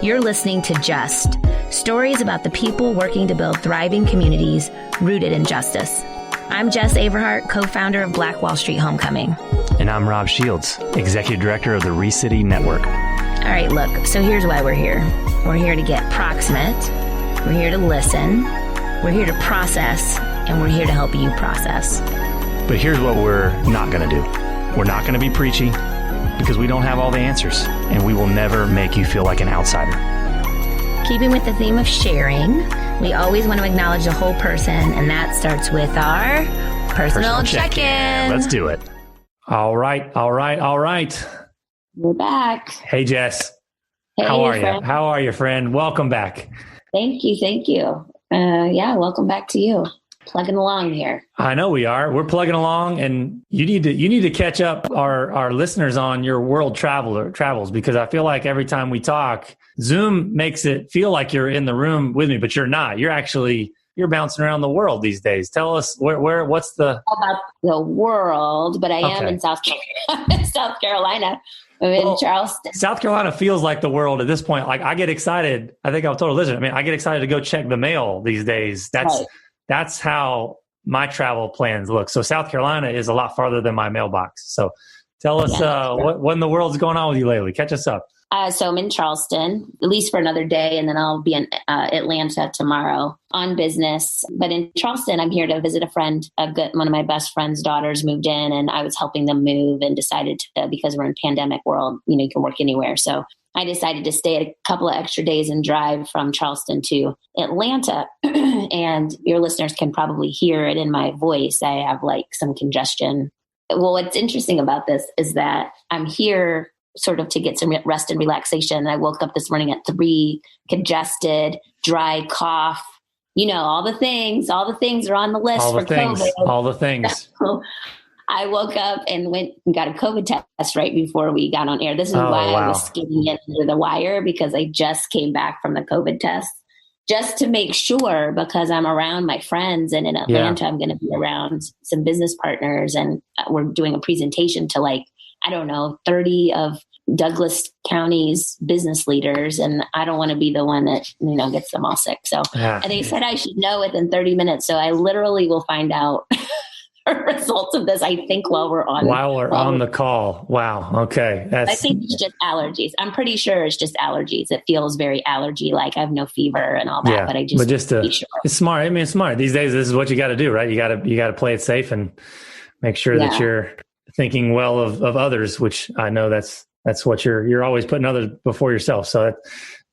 You're listening to Just, stories about the people working to build thriving communities rooted in justice. I'm Jes Averhart, co-founder of Black Wallstreet Homecoming. And I'm Rob Shields, executive director of the Recity Network. All right, look, so here's why we're here. We're here to get proximate. We're here to listen. We're here to process. And we're here to help you process. But here's what we're not going to do. We're not going to be preachy because we don't have all the answers, and we will never make you feel like an outsider. Keeping with the theme of sharing, we always want to acknowledge the whole person, and that starts with our personal check-in. Let's do it. All right. We're back. Hey, Jess. Hey, how are friend. you? How are you, friend? Welcome back. Thank you. Welcome back to you. Plugging along here. I know we are. We're plugging along, and you need to catch up our listeners on your world travels, because I feel like every time we talk, Zoom makes it feel like you're in the room with me, but you're not. You're bouncing around the world these days. Tell us what's the about the world, but I am in South Carolina. I'm in Charleston. South Carolina feels like the world at this point. Like, I get excited. I think I've told a listener. I get excited to go check the mail these days. That's how my travel plans look. So South Carolina is a lot farther than my mailbox. So tell us what in the world's going on with you lately. Catch us up. So I'm in Charleston, at least for another day, and then I'll be in Atlanta tomorrow on business. But in Charleston, I'm here to visit a friend. I've got one of my best friend's daughters moved in, and I was helping them move and decided to, because we're in pandemic world, you can work anywhere. So I decided to stay a couple of extra days and drive from Charleston to Atlanta. And your listeners can probably hear it in my voice. I have some congestion. Well, what's interesting about this is that I'm here sort of to get some rest and relaxation. I woke up this morning at 3, congested, dry cough, all the things are on the list for COVID. All the things. So I woke up and went and got a COVID test right before we got on air. This is why I was skimming it under the wire, because I just came back from the COVID test just to make sure, because I'm around my friends, and in Atlanta, I'm going to be around some business partners, and we're doing a presentation to 30 of Douglas County's business leaders. And I don't want to be the one that, gets them all sick. So and they said I should know within 30 minutes. So I literally will find out results of this, I think, while we're on the call. Wow. Okay. I think it's just allergies. I'm pretty sure it's just allergies. It feels very allergy-like. I have no fever and all that, but sure. It's smart. It's smart. These days, this is what you got to do, right? You got to play it safe and make sure that you're thinking well of others, which I know that's what you're always putting others before yourself. So that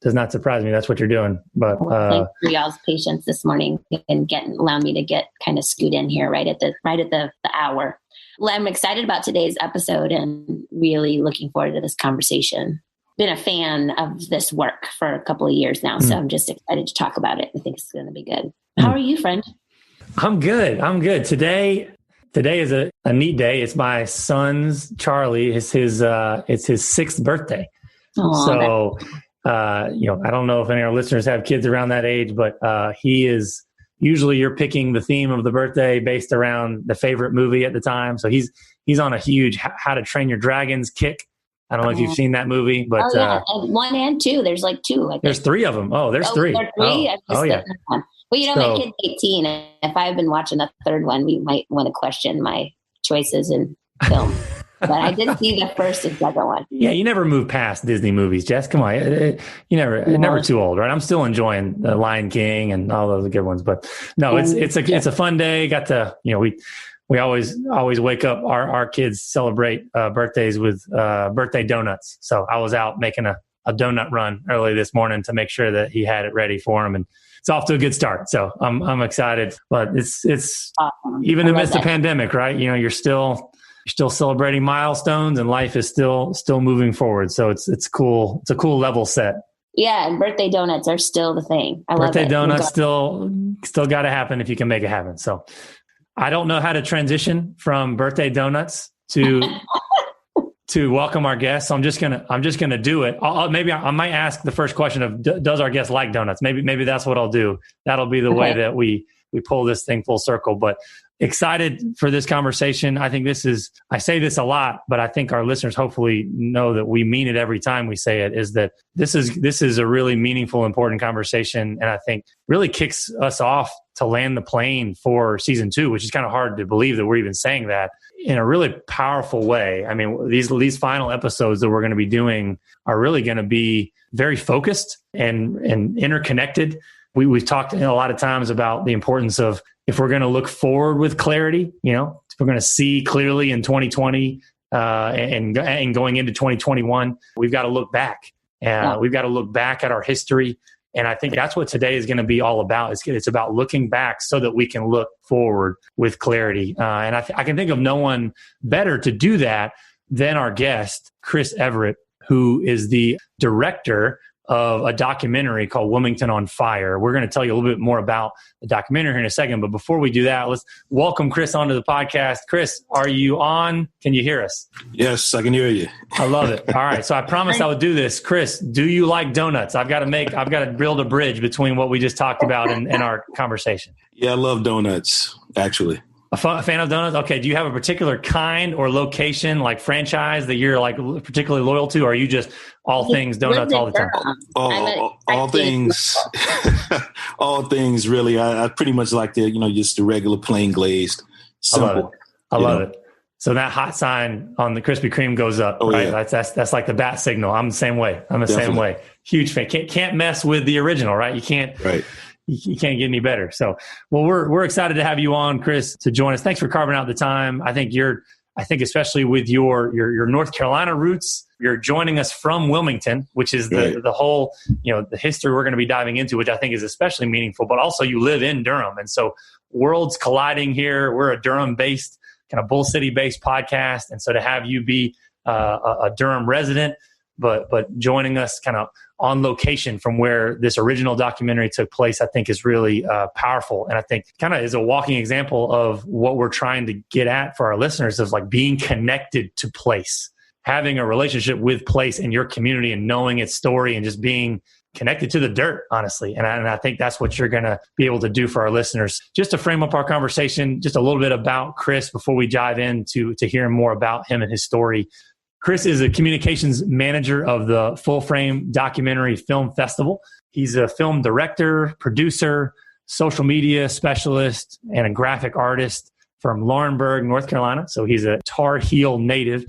does not surprise me. That's what you're doing. But thanks for y'all's patience this morning and allowing me to get kind of scoot in here right at the hour. Well, I'm excited about today's episode and really looking forward to this conversation. Been a fan of this work for a couple of years now, so I'm just excited to talk about it. I think it's going to be good. How are you, friend? I'm good. Today is a neat day. It's my son's, Charlie. It's his 6th birthday. Aww, I don't know if any of our listeners have kids around that age, but he is usually, you're picking the theme of the birthday based around the favorite movie at the time. So he's on a huge How to Train Your Dragons kick. I don't know if you've seen that movie, but 1 and 2. There's 2. I think. There's 3 of them. Oh, there's 3. There's 3? Yeah. Well, my kid's 18. And if I've been watching the third one, we might want to question my choices in film. But I did see the first and second one. Yeah, you never move past Disney movies, Jess. Come on, never too old, right? I'm still enjoying The Lion King and all those good ones. But no, it's a fun day. Got to we always wake up. Our kids celebrate birthdays with birthday donuts. So I was out making a donut run early this morning to make sure that he had it ready for him, and it's off to a good start. So I'm excited. But it's awesome. Even amidst the pandemic, right? You're still celebrating milestones, and life is still moving forward. So it's cool. It's a cool level set. Yeah, and birthday donuts are still the thing. I love it. Birthday donuts still got to happen if you can make it happen. So I don't know how to transition from birthday donuts to welcome our guests. So I'm just gonna do it. Maybe I might ask the first question of does our guest like donuts? Maybe that's what I'll do. That'll be the way that we pull this thing full circle. But excited for this conversation. I think I say this a lot, but I think our listeners hopefully know that we mean it every time we say it, is that this is a really meaningful, important conversation. And I think really kicks us off to land the plane for season 2, which is kind of hard to believe that we're even saying that, in a really powerful way. I mean, these final episodes that we're going to be doing are really going to be very focused and interconnected. We've talked a lot of times about the importance of, if we're going to look forward with clarity, if we're going to see clearly in 2020 and going into 2021, we've got to look back. We've got to look back at our history. And I think that's what today is going to be all about. It's about looking back so that we can look forward with clarity. And I can think of no one better to do that than our guest, Jes Averhart, who is the director of a documentary called Wilmington on Fire. We're going to tell you a little bit more about the documentary here in a second. But before we do that, let's welcome Jes onto the podcast. Jes, are you on? Can you hear us? Yes, I can hear you. I love it. All right. So I promised I would do this. Jes, do you like donuts? I've got to build a bridge between what we just talked about and our conversation. Yeah, I love donuts, actually. A fan of donuts? Okay. Do you have a particular kind or location, like franchise, that you're like particularly loyal to? Or are you just all things donuts all the time? All things, all things really. I pretty much like just the regular plain glazed. Simple. I love it. So that hot sign on the Krispy Kreme goes up. Oh, right? yeah. That's like the bat signal. I'm the same way. Same way. Huge fan. Can't mess with the original, right? You can't. Right. You can't get any better. So, well, we're excited to have you on, Jes, to join us. Thanks for carving out the time. I think especially with your North Carolina roots, you're joining us from Wilmington, which is the whole, the history we're going to be diving into, which I think is especially meaningful, but also you live in Durham. And so worlds colliding here. We're a Durham-based, kind of Bull City-based podcast. And so to have you be a Durham resident, but joining us kind of on location from where this original documentary took place, I think is really powerful. And I think kind of is a walking example of what we're trying to get at for our listeners, of like being connected to place, having a relationship with place in your community and knowing its story and just being connected to the dirt, honestly. And I think that's what you're going to be able to do for our listeners. Just to frame up our conversation, just a little bit about Jes before we dive into hearing more about him and his story. Jes is a communications manager of the Full Frame Documentary Film Festival. He's a film director, producer, social media specialist, and a graphic artist from Laurinburg, North Carolina. So he's a Tar Heel native.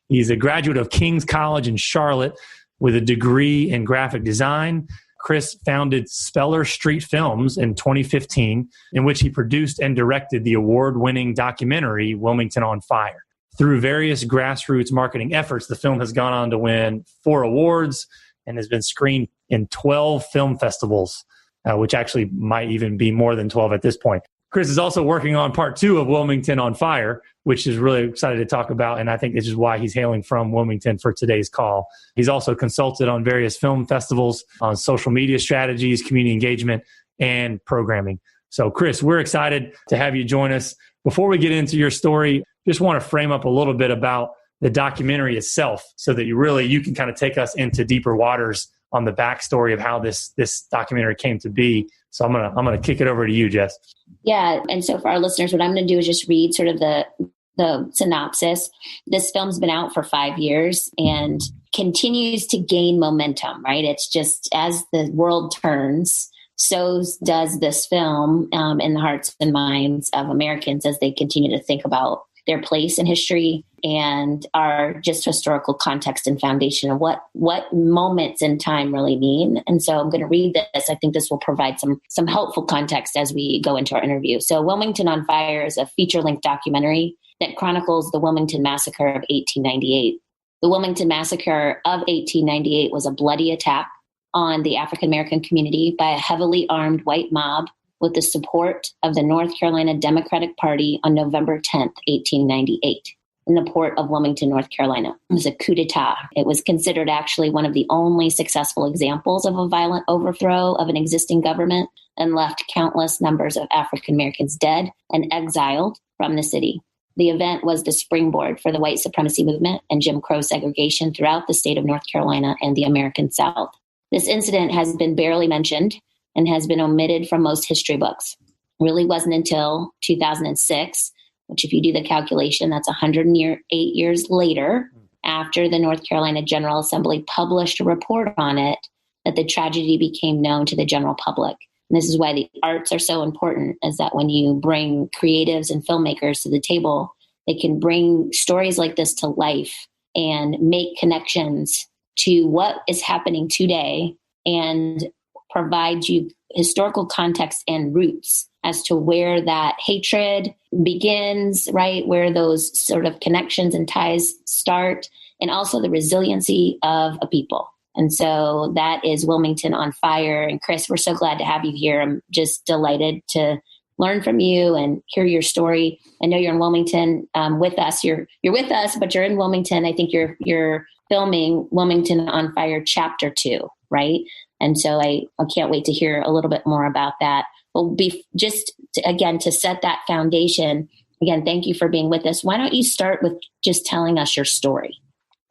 He's a graduate of King's College in Charlotte with a degree in graphic design. Jes founded Speller Street Films in 2015, in which he produced and directed the award-winning documentary Wilmington on Fire. Through various grassroots marketing efforts, the film has gone on to win 4 awards and has been screened in 12 film festivals, which actually might even be more than 12 at this point. Jes is also working on part 2 of Wilmington on Fire, which is really excited to talk about. And I think this is why he's hailing from Wilmington for today's call. He's also consulted on various film festivals, on social media strategies, community engagement, and programming. So Jes, we're excited to have you join us. Before we get into your story, just want to frame up a little bit about the documentary itself so that you can kind of take us into deeper waters on the backstory of how this documentary came to be. So I'm gonna kick it over to you, Jes. Yeah. And so for our listeners, what I'm going to do is just read sort of the synopsis. This film's been out for 5 years and continues to gain momentum, right? It's just as the world turns, so does this film in the hearts and minds of Americans as they continue to think about their place in history and our just historical context and foundation of what moments in time really mean. And so I'm going to read this. I think this will provide some helpful context as we go into our interview. So Wilmington on Fire is a feature-length documentary that chronicles the Wilmington Massacre of 1898. The Wilmington Massacre of 1898 was a bloody attack on the African-American community by a heavily armed white mob with the support of the North Carolina Democratic Party on November 10th, 1898, in the port of Wilmington, North Carolina. It was a coup d'etat. It was considered actually one of the only successful examples of a violent overthrow of an existing government and left countless numbers of African Americans dead and exiled from the city. The event was the springboard for the white supremacy movement and Jim Crow segregation throughout the state of North Carolina and the American South. This incident has been barely mentioned and has been omitted from most history books. really wasn't until 2006, which if you do the calculation, that's 108 years later, after the North Carolina General Assembly published a report on it, that the tragedy became known to the general public. And this is why the arts are so important, is that when you bring creatives and filmmakers to the table, they can bring stories like this to life and make connections to what is happening today and provide you historical context and roots as to where that hatred begins, right? Where those sort of connections and ties start, and also the resiliency of a people. And so that is Wilmington on Fire. And Chris, we're so glad to have you here. I'm just delighted to learn from you and hear your story. I know you're in Wilmington with us. You're with us, but you're in Wilmington. I think you're filming Wilmington on Fire Chapter 2, right? And so I can't wait to hear a little bit more about that. But to set that foundation, again, thank you for being with us. Why don't you start with just telling us your story?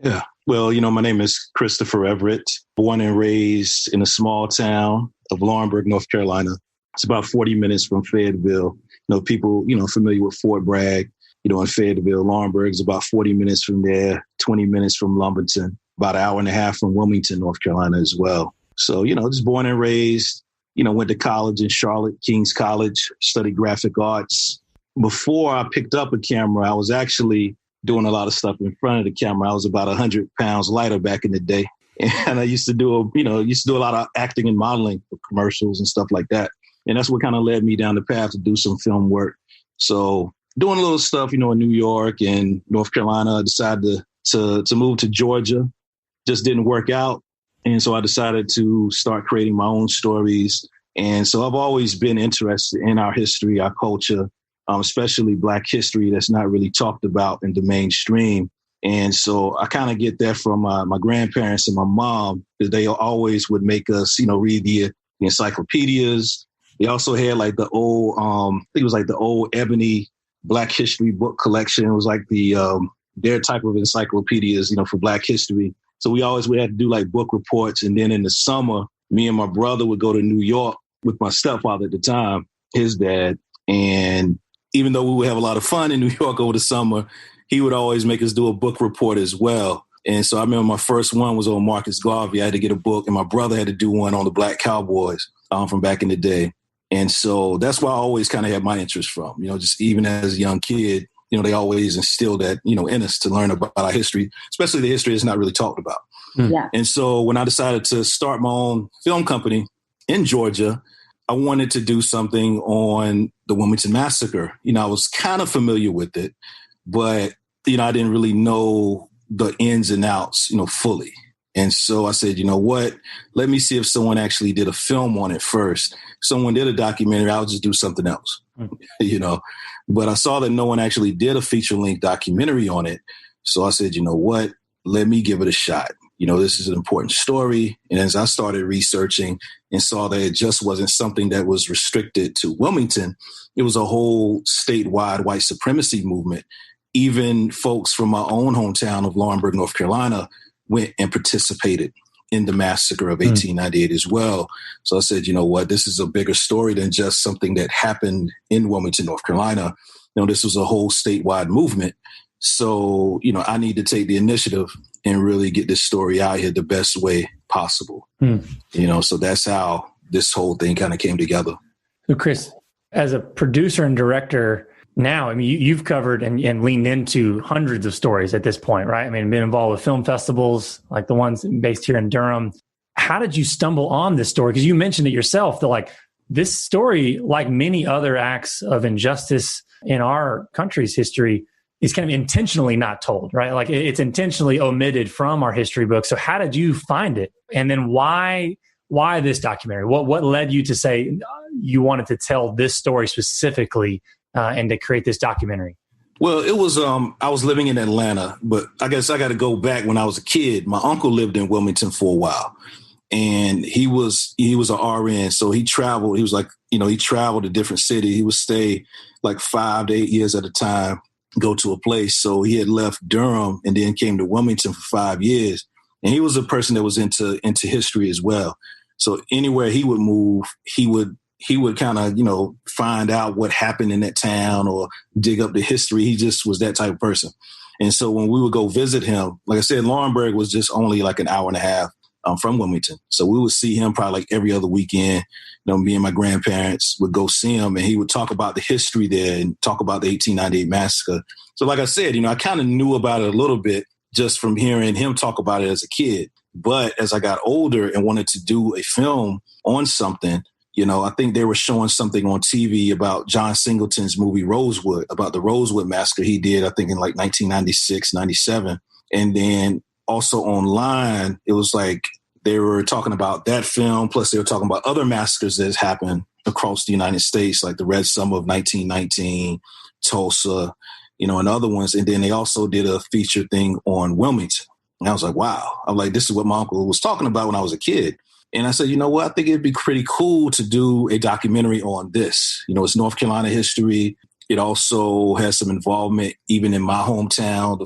Yeah. Well, my name is Christopher Everett, born and raised in a small town of Laurinburg, North Carolina. It's about 40 minutes from Fayetteville. People, familiar with Fort Bragg, in Fayetteville. Laurinburg is about 40 minutes from there, 20 minutes from Lumberton, about an hour and a half from Wilmington, North Carolina as well. So, just born and raised, went to college in Charlotte, King's College, studied graphic arts. Before I picked up a camera, I was actually doing a lot of stuff in front of the camera. I was about 100 pounds lighter back in the day. And I used to do a lot of acting and modeling for commercials and stuff like that. And that's what kind of led me down the path to do some film work. So doing a little stuff, in New York and North Carolina. I decided to move to Georgia. Just didn't work out. And so I decided to start creating my own stories. And so I've always been interested in our history, our culture, especially Black history that's not really talked about in the mainstream. And so I kind of get that from my grandparents and my mom, because they always would make us, read the encyclopedias. They also had like the old, I think it was like the old ebony Black history book collection. It was like their type of encyclopedias, for Black history. So we had to do like book reports. And then in the summer, me and my brother would go to New York with my stepfather at the time, his dad. And even though we would have a lot of fun in New York over the summer, he would always make us do a book report as well. And so I remember my first one was on Marcus Garvey. I had to get a book, and my brother had to do one on the Black Cowboys from back in the day. And so that's where I always kind of had my interest from, just even as a young kid, they always instilled that, in us to learn about our history, especially the history that's not really talked about. Yeah. And so when I decided to start my own film company in Georgia, I wanted to do something on the Wilmington Massacre. I was kind of familiar with it, but, I didn't really know the ins and outs, fully. And so I said, what, let me see if someone actually did a film on it first. Someone did a documentary, I'll just do something else, But I saw that no one actually did a feature-length documentary on it. So I said, what, let me give it a shot. This is an important story. And as I started researching and saw that it just wasn't something that was restricted to Wilmington, it was a whole statewide white supremacy movement. Even folks from my own hometown of Laurinburg, North Carolina, went and participated in the massacre of 1898 as well. So I said, what, this is a bigger story than just something that happened in Wilmington, North Carolina. This was a whole statewide movement. So, I need to take the initiative and really get this story out here the best way possible. So that's how this whole thing kind of came together. So Chris, as a producer and director now, you've covered and leaned into hundreds of stories at this point, right? Been involved with film festivals like the ones based here in Durham. How did you stumble on this story? Because you mentioned it yourself, that this story, like many other acts of injustice in our country's history, is kind of intentionally not told, right? It's intentionally omitted from our history books. So how did you find it? And then why this documentary? What led you to say you wanted to tell this story specifically and to create this documentary? Well, it was, I was living in Atlanta, but I guess I got to go back when I was a kid. My uncle lived in Wilmington for a while, and he was an RN. So he traveled, he traveled to different cities. He would stay like 5 to 8 years at a time, go to a place. So he had left Durham and then came to Wilmington for 5 years. And he was a person that was into history as well. So anywhere he would move, he would he would kind of, find out what happened in that town or dig up the history. He just was that type of person. And so when we would go visit him, like I said, Laurinburg was just only like an hour and a half from Wilmington. So we would see him probably like every other weekend. Me and my grandparents would go see him, and he would talk about the history there and talk about the 1898 massacre. So like I said, I kind of knew about it a little bit just from hearing him talk about it as a kid. But as I got older and wanted to do a film on something, I think they were showing something on TV about John Singleton's movie Rosewood, about the Rosewood massacre he did, I think in like 1996, 97. And then also online, it was like they were talking about that film, plus they were talking about other massacres that has happened across the United States, like the Red Summer of 1919, Tulsa, and other ones. And then they also did a feature thing on Wilmington. And I was like, wow. I'm like, this is what my uncle was talking about when I was a kid. And I said, you know what? I think it'd be pretty cool to do a documentary on this. It's North Carolina history. It also has some involvement even in my hometown,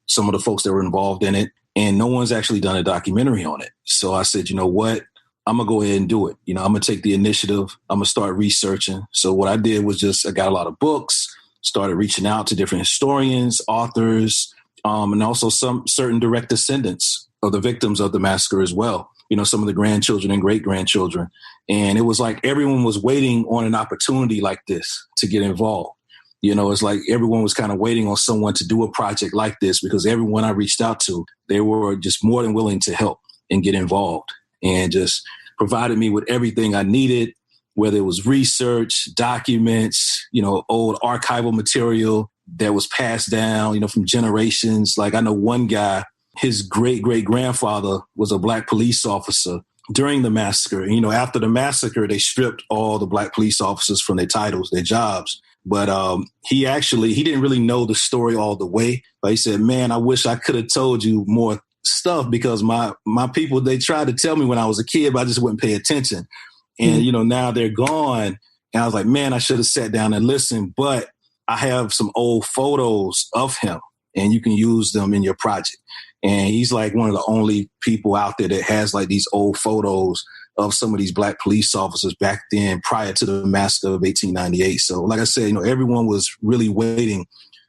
some of the folks that were involved in it. And no one's actually done a documentary on it. So I said, you know what? I'm going to go ahead and do it. I'm going to take the initiative. I'm going to start researching. So what I did was I got a lot of books, started reaching out to different historians, authors, and also some certain direct descendants of the victims of the massacre as well. Some of the grandchildren and great-grandchildren. And it was like everyone was waiting on an opportunity like this to get involved. It's like everyone was kind of waiting on someone to do a project like this, because everyone I reached out to, they were just more than willing to help and get involved and just provided me with everything I needed, whether it was research, documents, old archival material that was passed down, from generations. Like I know one guy, his great-great-grandfather was a Black police officer during the massacre. After the massacre, they stripped all the Black police officers from their titles, their jobs. But he didn't really know the story all the way. But he said, man, I wish I could have told you more stuff, because my people, they tried to tell me when I was a kid, but I just wouldn't pay attention. And, now they're gone. And I was like, man, I should have sat down and listened. But I have some old photos of him, and you can use them in your project. And he's like one of the only people out there that has like these old photos of some of these Black police officers back then prior to the massacre of 1898. So like I said, everyone was really waiting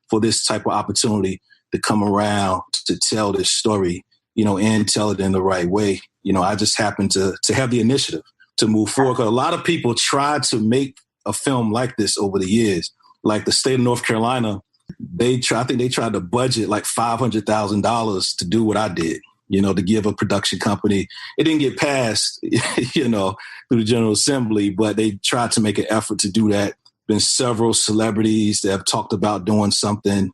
for this type of opportunity to come around to tell this story, and tell it in the right way. I just happened to have the initiative to move forward. 'Cause a lot of people tried to make a film like this over the years, like the state of North Carolina. I think they tried to budget like $500,000 to do what I did, to give a production company. It didn't get passed, through the General Assembly, but they tried to make an effort to do that. Been several celebrities that have talked about doing something,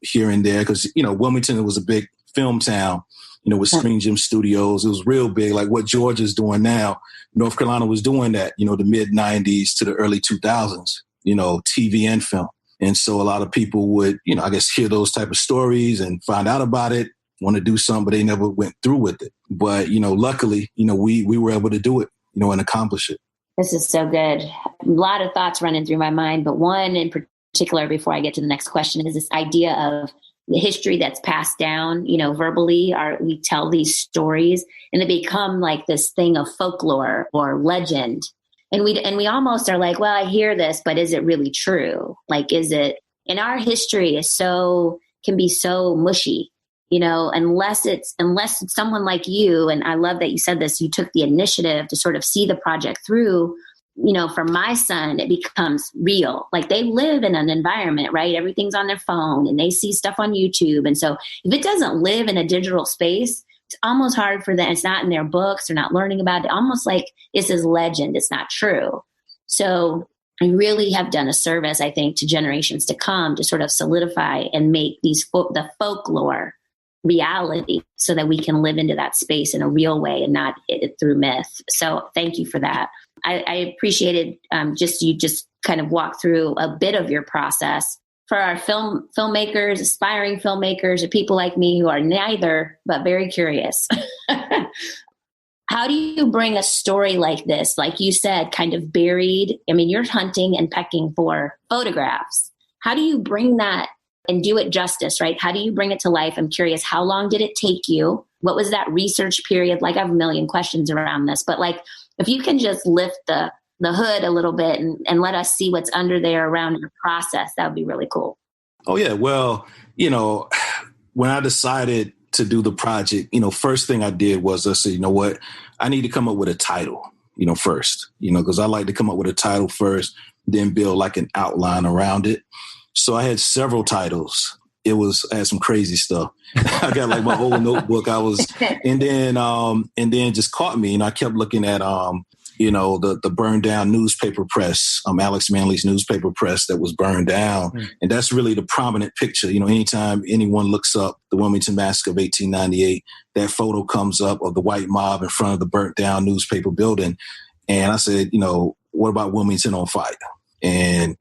here and there. Because, Wilmington was a big film town, with Screen Gym Studios. It was real big, like what Georgia's doing now. North Carolina was doing that, the mid-90s to the early 2000s, TV and film. And so a lot of people would, I guess, hear those type of stories and find out about it, want to do something, but they never went through with it. But, luckily, we were able to do it, and accomplish it. This is so good. A lot of thoughts running through my mind, but one in particular before I get to the next question is this idea of the history that's passed down, verbally. We tell these stories and they become like this thing of folklore or legend. And we almost are like, well, I hear this, but is it really true? Like, is it? And our history can be so mushy, unless it's someone like you. And I love that you said this. You took the initiative to sort of see the project through. For my son, it becomes real. Like they live in an environment, right? Everything's on their phone and they see stuff on YouTube. And so if it doesn't live in a digital space, it's almost hard for them. It's not in their books. They're not learning about it. Almost like this is legend. It's not true. So I really have done a service, I think, to generations to come to sort of solidify and make the folklore reality so that we can live into that space in a real way and not through myth. So thank you for that. I appreciated you just kind of walk through a bit of your process. For our filmmakers, aspiring filmmakers, or people like me who are neither, but very curious. How do you bring a story like this, like you said, kind of buried? I mean, you're hunting and pecking for photographs. How do you bring that and do it justice, right? How do you bring it to life? I'm curious, how long did it take you? What was that research period? Like, I have a million questions around this, but like, if you can just lift the the hood a little bit and let us see what's under there around your process, that would be really cool. Oh, yeah. Well, when I decided to do the project, first thing I did was I said, you know what, I need to come up with a title, first, because I like to come up with a title first, then build like an outline around it. So I had several titles. I had some crazy stuff. I got like my old notebook. And then just caught me. I kept looking at, the burned down newspaper press, Alex Manly's newspaper press that was burned down. Mm. And that's really the prominent picture. Anytime anyone looks up the Wilmington Massacre of 1898, that photo comes up of the white mob in front of the burnt down newspaper building. And I said, what about Wilmington on fire? And,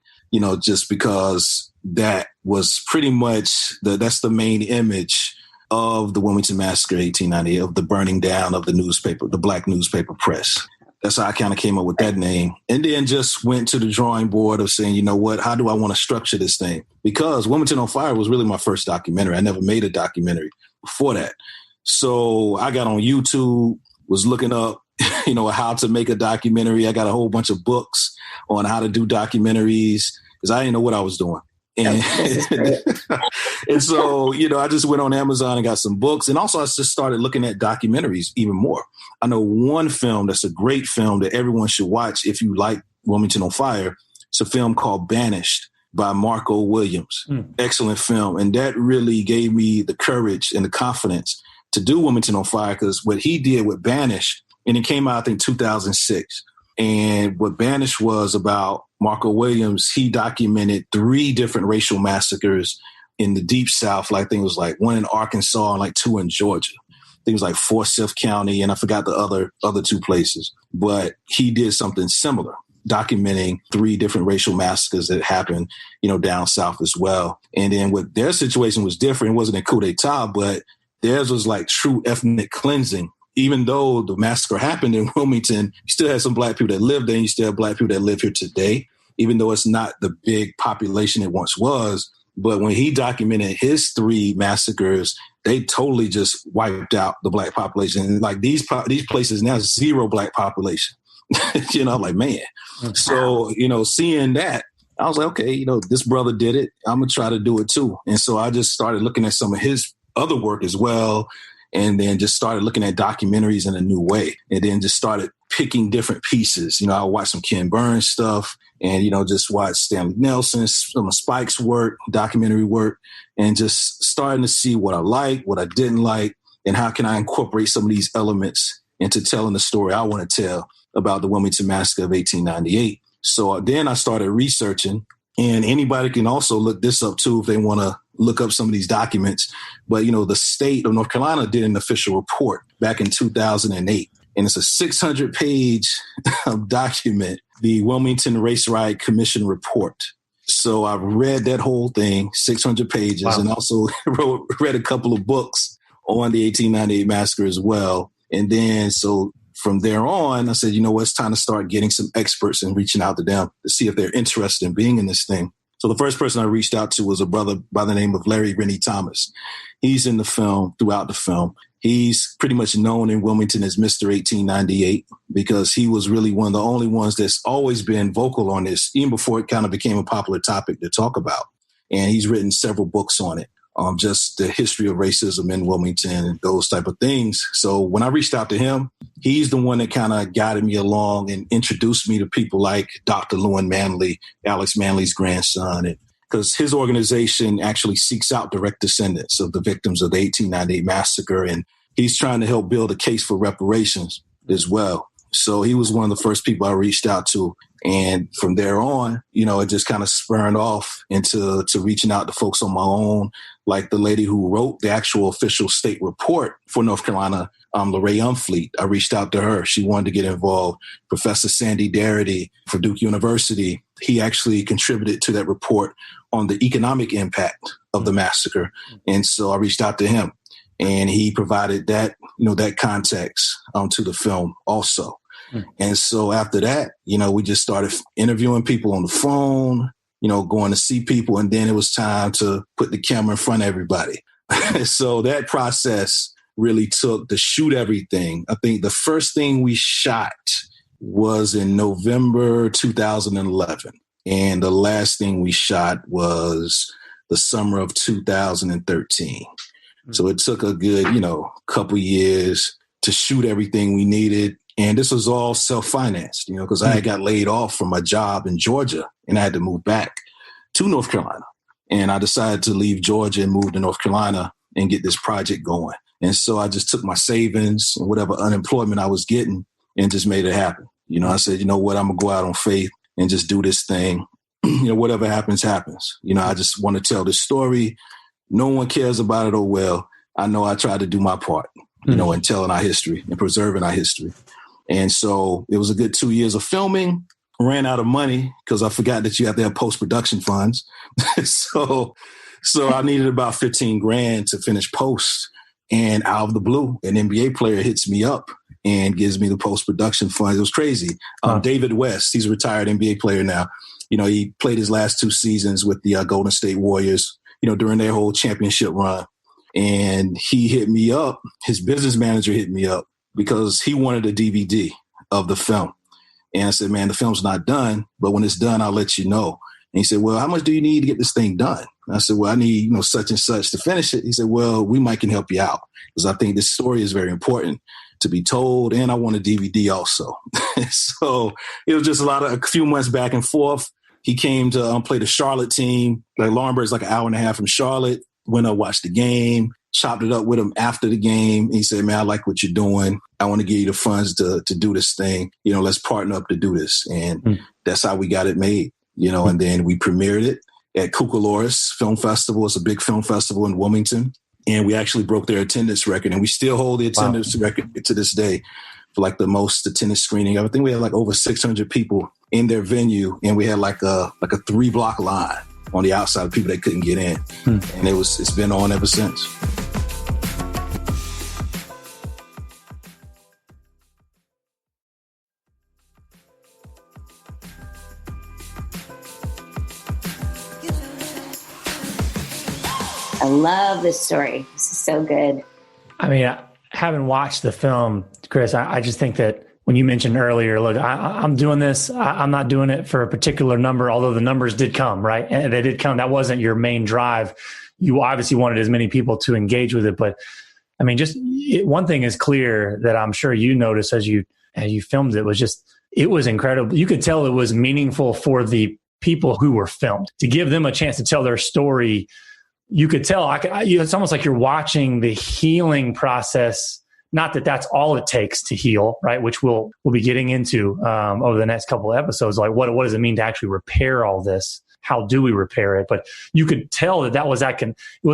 just because that was pretty much that's the main image of the Wilmington Massacre 1898, of the burning down of the newspaper, the black newspaper press. That's how I kind of came up with that name. And then just went to the drawing board of saying, how do I want to structure this thing? Because Wilmington on Fire was really my first documentary. I never made a documentary before that. So I got on YouTube, was looking up, how to make a documentary. I got a whole bunch of books on how to do documentaries because I didn't know what I was doing. And, and so, I just went on Amazon and got some books. And also I just started looking at documentaries even more. I know one film that's a great film that everyone should watch if you like Wilmington on Fire. It's a film called Banished by Marco Williams. Excellent film. And that really gave me the courage and the confidence to do Wilmington on Fire, because what he did with Banished, and it came out, I think, 2006. And what Banished was about, Marco Williams, he documented 3 different racial massacres in the Deep South. I think it was like one in Arkansas and like 2 in Georgia. I think it was like Forsyth County, and I forgot the other 2 places. But he did something similar, documenting 3 different racial massacres that happened, down south as well. And then what their situation was different. It wasn't a coup d'etat, but theirs was like true ethnic cleansing. Even though the massacre happened in Wilmington, you still had some black people that lived there, and you still have black people that live here today, even though it's not the big population it once was. But when he documented his 3 massacres, they totally just wiped out the black population. And like these places now, 0 black population. I'm like, man. So, seeing that, I was like, okay, this brother did it. I'm going to try to do it too. And so I just started looking at some of his other work as well. And then just started looking at documentaries in a new way. And then just started picking different pieces. I watched some Ken Burns stuff and, just watched Stanley Nelson, some of Spike's work, documentary work, and just starting to see what I liked, what I didn't like, and how can I incorporate some of these elements into telling the story I want to tell about the Wilmington Massacre of 1898. So then I started researching, and anybody can also look this up too if they want to look up some of these documents. But, the state of North Carolina did an official report back in 2008. And it's a 600-page document, the Wilmington Race Riot Commission report. So I've read that whole thing, 600 pages, wow. And also read a couple of books on the 1898 massacre as well. And then so from there on, I said, it's time to start getting some experts and reaching out to them to see if they're interested in being in this thing. So the first person I reached out to was a brother by the name of Larry Rennie Thomas. He's in the film, throughout the film. He's pretty much known in Wilmington as Mr. 1898 because he was really one of the only ones that's always been vocal on this, even before it kind of became a popular topic to talk about. And he's written several books on it, just the history of racism in Wilmington and those type of things. So when I reached out to him, he's the one that kind of guided me along and introduced me to people like Dr. Lewin Manley, Alex Manley's grandson, and because his organization actually seeks out direct descendants of the victims of the 1898 massacre. And he's trying to help build a case for reparations as well. So he was one of the first people I reached out to. And from there on, it just kind of spurned off into reaching out to folks on my own, like the lady who wrote the actual official state report for North Carolina, Lorraine Umfleet. I reached out to her. She wanted to get involved. Professor Sandy Darity for Duke University, he actually contributed to that report on the economic impact of the massacre. And so I reached out to him, and he provided that, that context to the film also. And so after that, we just started interviewing people on the phone, going to see people. And then it was time to put the camera in front of everybody. So that process really took to shoot everything. I think the first thing we shot was in November 2011. And the last thing we shot was the summer of 2013. So it took a good, couple years to shoot everything we needed. And this was all self-financed, because I had got laid off from my job in Georgia and I had to move back to North Carolina. And I decided to leave Georgia and move to North Carolina and get this project going. And so I just took my savings and whatever unemployment I was getting and just made it happen. I said, you know what, I'm going to go out on faith and just do this thing. Whatever happens, happens. I just want to tell this story. No one cares about it. Oh, well, I know I tried to do my part, in telling our history and preserving our history. And so it was a good 2 years of filming, ran out of money because I forgot that you have to have post-production funds. So I needed about $15,000 to finish post. And out of the blue, an NBA player hits me up and gives me the post-production funds. It was crazy. David West, he's a retired NBA player now. He played his last 2 seasons with the Golden State Warriors, during their whole championship run. And he hit me up. His business manager hit me up because he wanted a DVD of the film. And I said, man, the film's not done, but when it's done, I'll let you know. And he said, well, how much do you need to get this thing done? And I said, well, I need, such and such to finish it. He said, well, we can help you out because I think this story is very important to be told. And I want a DVD also. So it was just a few months back and forth. He came to play the Charlotte team. Like Laurinburg's like an hour and a half from Charlotte. Went up, watched the game, chopped it up with him after the game. He said, man, I like what you're doing. I want to give you the funds to do this thing. Let's partner up to do this. And that's how we got it made, and then we premiered it at Cucaloris Film Festival. It's a big film festival in Wilmington. And we actually broke their attendance record. And we still hold the attendance record to this day for the most attendance screening. I think we had over 600 people in their venue. And we had a 3-block line on the outside of people that couldn't get in. And it's been on ever since. I love this story. This is so good. I mean, having watched the film, Chris, I just think that when you mentioned earlier, look, I'm doing this. I'm not doing it for a particular number, although the numbers did come, right? And they did come. That wasn't your main drive. You obviously wanted as many people to engage with it. But I mean, one thing is clear that I'm sure you noticed as you filmed it it was incredible. You could tell it was meaningful for the people who were filmed to give them a chance to tell their story. You could tell, it's almost like you're watching the healing process. Not that that's all it takes to heal, right? Which we'll be getting into over the next couple of episodes. Like, what does it mean to actually repair all this? How do we repair it? But you could tell it was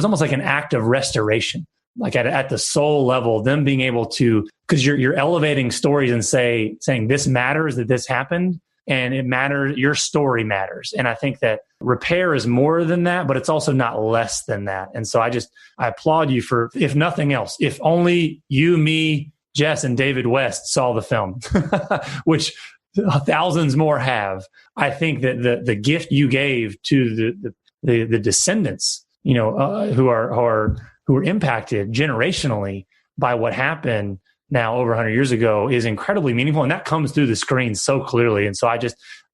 almost like an act of restoration, like at the soul level, them being able to, because you're elevating stories and saying this matters, that this happened. And it matters. Your story matters. And I think that repair is more than that, but it's also not less than that. And so I applaud you for, if nothing else, if only you, me, Jes, and David West saw the film, which thousands more have. I think that the gift you gave to the descendants, who are impacted generationally by what happened now over 100 years ago is incredibly meaningful. And that comes through the screen so clearly. And so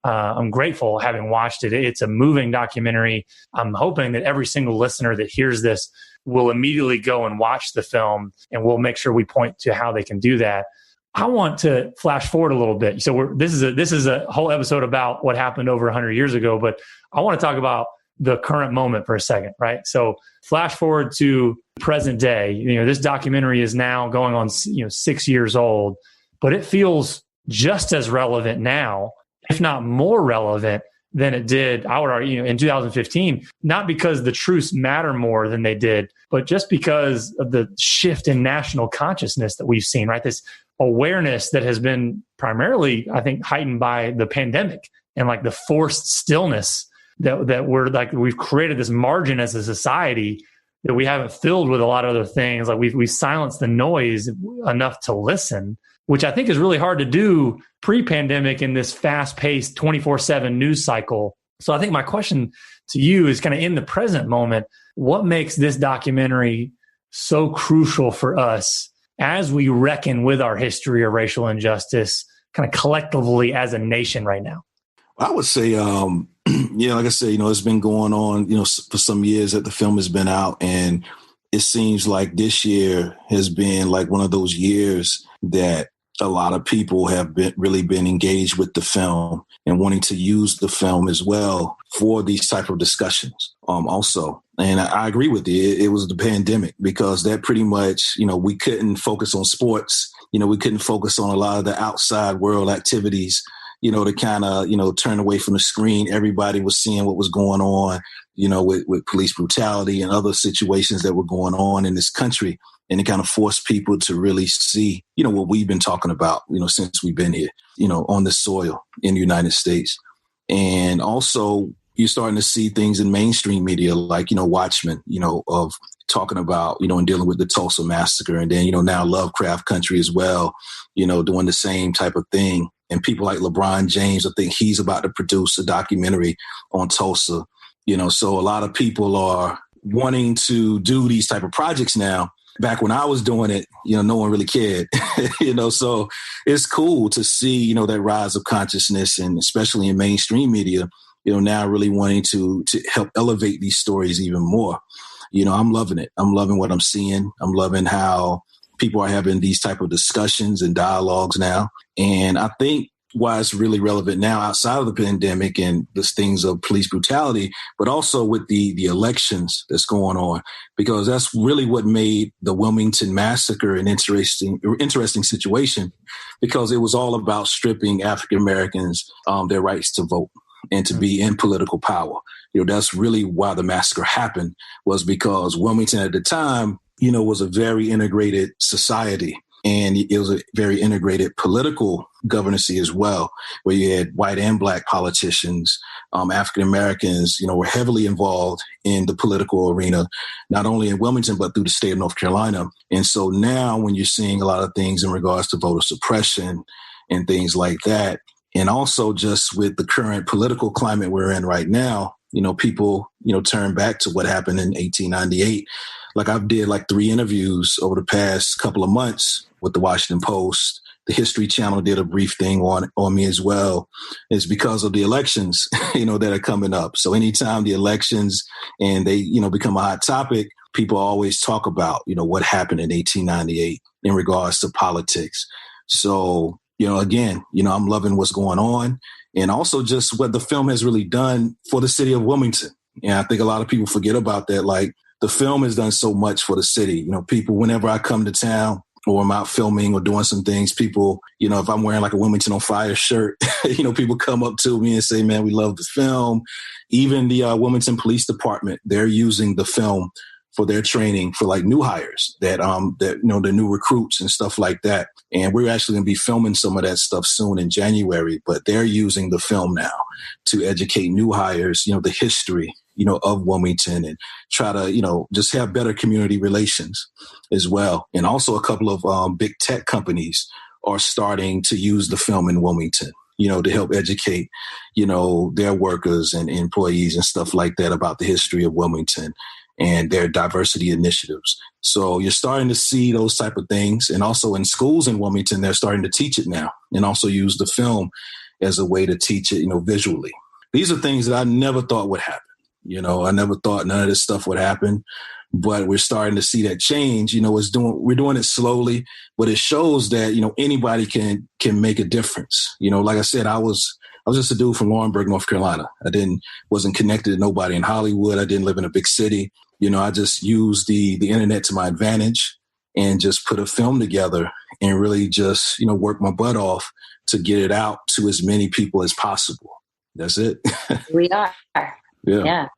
I'm grateful having watched it. It's a moving documentary. I'm hoping that every single listener that hears this will immediately go and watch the film, and we'll make sure we point to how they can do that. I want to flash forward a little bit. So this is a whole episode about what happened over 100 years ago, but I want to talk about the current moment for a second, right? So flash forward to present day. This documentary is now going on 6 years old, but it feels just as relevant now, if not more relevant than it did, I would argue, in 2015, not because the truths matter more than they did, but just because of the shift in national consciousness that we've seen, right? This awareness that has been primarily, I think, heightened by the pandemic and the forced stillness that we've created this margin as a society that we haven't filled with a lot of other things. We've silenced the noise enough to listen, which I think is really hard to do pre-pandemic in this fast-paced 24/7 news cycle. So I think my question to you is kind of in the present moment, what makes this documentary so crucial for us as we reckon with our history of racial injustice, kind of collectively as a nation right now? I would say, like I said, it's been going on, for some years that the film has been out, and it seems like this year has been like one of those years that a lot of people have been engaged with the film and wanting to use the film as well for these type of discussions also. And I agree with you. It was the pandemic, because that pretty much, we couldn't focus on sports. We couldn't focus on a lot of the outside world activities, to kind of, turn away from the screen. Everybody was seeing what was going on, with police brutality and other situations that were going on in this country. And it kind of forced people to really see, what we've been talking about, since we've been here, on this soil in the United States. And also you're starting to see things in mainstream media, like, Watchmen, of talking about, and dealing with the Tulsa massacre. And then, now Lovecraft Country as well, doing the same type of thing. And people like LeBron James, I think he's about to produce a documentary on Tulsa, so a lot of people are wanting to do these type of projects now. Back when I was doing it, no one really cared, so it's cool to see, that rise of consciousness, and especially in mainstream media, now really wanting to help elevate these stories even more. I'm loving it. I'm loving what I'm seeing. I'm loving how people are having these type of discussions and dialogues now. And I think why it's really relevant now outside of the pandemic and the things of police brutality, but also with the elections that's going on, because that's really what made the Wilmington massacre an interesting situation, because it was all about stripping African Americans their rights to vote and to be in political power. That's really why the massacre happened, was because Wilmington at the time, was a very integrated society. And it was a very integrated political governance as well, where you had white and black politicians. African Americans, were heavily involved in the political arena, not only in Wilmington, but through the state of North Carolina. And so now when you're seeing a lot of things in regards to voter suppression and things like that, and also just with the current political climate we're in right now, people, turn back to what happened in 1898. Like I did 3 interviews over the past couple of months with the Washington Post. The History Channel did a brief thing on me as well. It's because of the elections, that are coming up. So anytime the elections and they, become a hot topic, people always talk about, what happened in 1898 in regards to politics. So, again, I'm loving what's going on, and also just what the film has really done for the city of Wilmington. And I think a lot of people forget about that. Like, the film has done so much for the city. People, whenever I come to town or I'm out filming or doing some things, people, if I'm wearing like a Wilmington on Fire shirt, people come up to me and say, man, we love this film. Even the Wilmington Police Department, they're using the film for their training for like new hires that the new recruits and stuff like that. And we're actually going to be filming some of that stuff soon in January, but they're using the film now to educate new hires, the history, of Wilmington, and try to, just have better community relations as well. And also a couple of big tech companies are starting to use the film in Wilmington, to help educate, their workers and employees and stuff like that about the history of Wilmington and their diversity initiatives. So you're starting to see those type of things. And also in schools in Wilmington, they're starting to teach it now and also use the film as a way to teach it, visually. These are things that I never thought would happen. I never thought none of this stuff would happen, but we're starting to see that change. We're doing it slowly, but it shows that, anybody can make a difference. Like I said, I was just a dude from Laurinburg, North Carolina. Wasn't connected to nobody in Hollywood. I didn't live in a big city. I just used the internet to my advantage and just put a film together and really just, work my butt off to get it out to as many people as possible. That's it. We are. Yeah.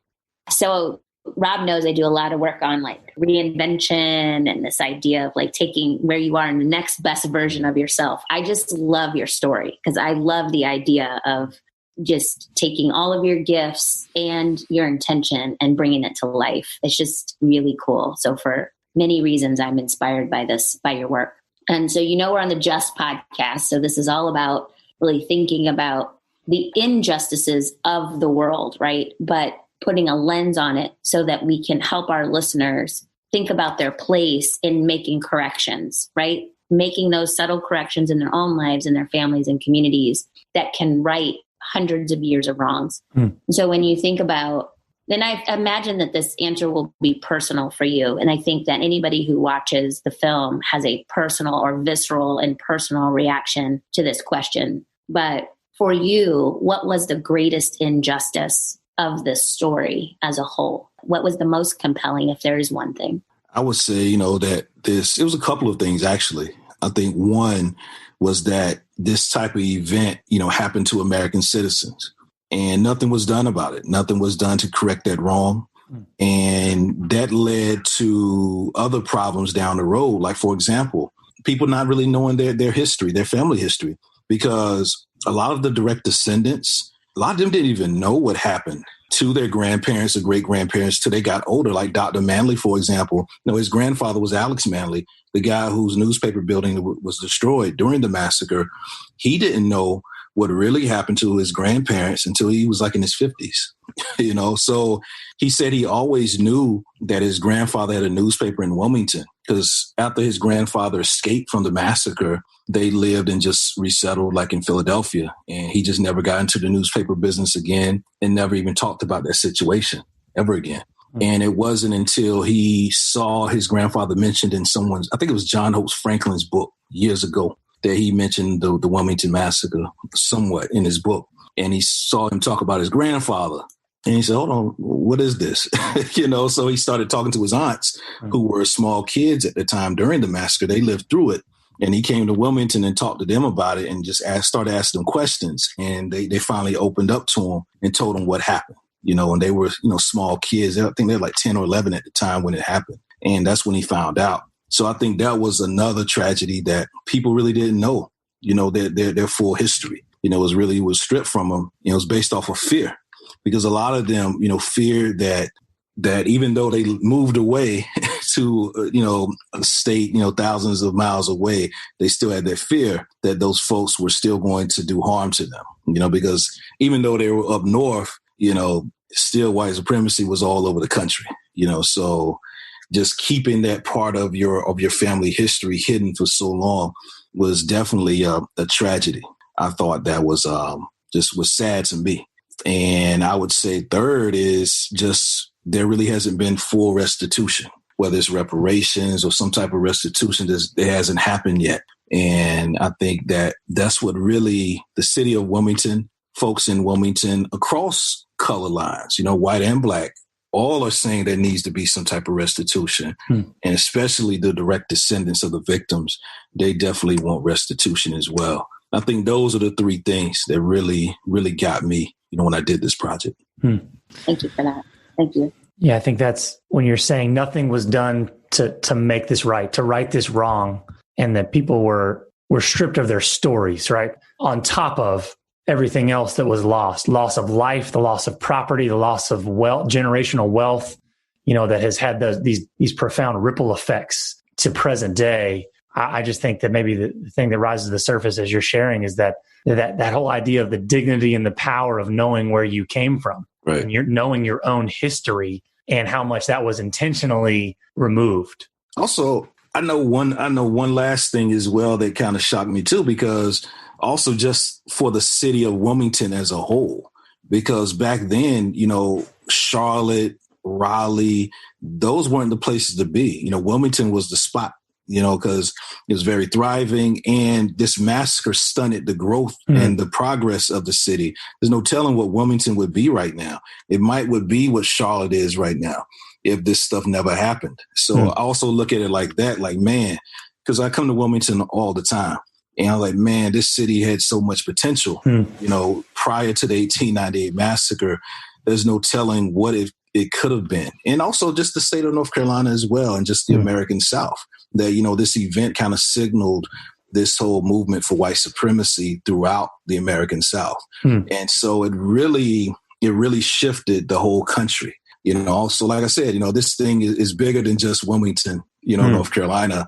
So Rob knows I do a lot of work on like reinvention and this idea of like taking where you are in the next best version of yourself. I just love your story because I love the idea of just taking all of your gifts and your intention and bringing it to life. It's just really cool. So for many reasons, I'm inspired by your work. And so, we're on the Just podcast. So this is all about really thinking about the injustices of the world, right? But putting a lens on it so that we can help our listeners think about their place in making corrections, right? making those subtle corrections in their own lives and their families and communities that can right hundreds of years of wrongs. So when you think about, then I imagine that this answer will be personal for you. And I think that anybody who watches the film has a personal or visceral and personal reaction to this question. But for you, what was the greatest injustice of this story as a whole? What was the most compelling, if there is one thing? I would say, that it was a couple of things, actually. I think one was that this type of event, happened to American citizens and nothing was done about it. Nothing was done to correct that wrong. And that led to other problems down the road. Like, for example, people not really knowing their history, their family history, because a lot of the direct descendants, a lot of them didn't even know what happened to their grandparents or great-grandparents till they got older. Like Dr. Manley, for example, his grandfather was Alex Manley, the guy whose newspaper building was destroyed during the massacre. He didn't know what really happened to his grandparents until he was like in his 50s, So he said he always knew that his grandfather had a newspaper in Wilmington because after his grandfather escaped from the massacre, they lived and just resettled like in Philadelphia. And he just never got into the newspaper business again and never even talked about that situation ever again. And it wasn't until he saw his grandfather mentioned in someone's, I think it was John Hope Franklin's book years ago, that he mentioned the Wilmington massacre somewhat in his book. And he saw him talk about his grandfather. And he said, hold on, what is this? So he started talking to his aunts who were small kids at the time during the massacre. They lived through it. And he came to Wilmington and talked to them about it and just started asking them questions. And they finally opened up to him and told him what happened. And they were, small kids. I think they were like 10 or 11 at the time when it happened. And that's when he found out. So I think that was another tragedy that people really didn't know, their full history. Was stripped from them. It was based off of fear because a lot of them, feared that even though they moved away to, a state, thousands of miles away, they still had that fear that those folks were still going to do harm to them, because even though they were up north, still white supremacy was all over the country, so just keeping that part of your family history hidden for so long was definitely a tragedy. I thought that was was sad to me. And I would say third is just there really hasn't been full restitution, whether it's reparations or some type of restitution that hasn't happened yet. And I think that's what really the city of Wilmington, folks in Wilmington across color lines, white and black, all are saying there needs to be some type of restitution. And especially the direct descendants of the victims, they definitely want restitution as well. I think those are the three things that really, really got me, when I did this project. Thank you for that. Thank you. Yeah, I think that's when you're saying nothing was done to make this right, to right this wrong, and that people were stripped of their stories, right? On top of everything else that was loss of life, the loss of property, the loss of wealth, generational wealth, that has had these profound ripple effects to present day. I just think that maybe the thing that rises to the surface as you're sharing is that whole idea of the dignity and the power of knowing where you came from, right? And you're knowing your own history and how much that was intentionally removed. Also, I know one last thing as well that kind of shocked me too, because also just for the city of Wilmington as a whole, because back then, Charlotte, Raleigh, those weren't the places to be. Wilmington was the spot, because it was very thriving, and this massacre stunted the growth and the progress of the city. There's no telling what Wilmington would be right now. It would be what Charlotte is right now if this stuff never happened. So I also look at it like that, like, man, because I come to Wilmington all the time. And I'm like, man, this city had so much potential. Prior to the 1898 massacre, there's no telling what it could have been. And also just the state of North Carolina as well, and just the American South, that, this event kind of signaled this whole movement for white supremacy throughout the American South. And so it really shifted the whole country. Also, like I said, this thing is bigger than just Wilmington, North Carolina.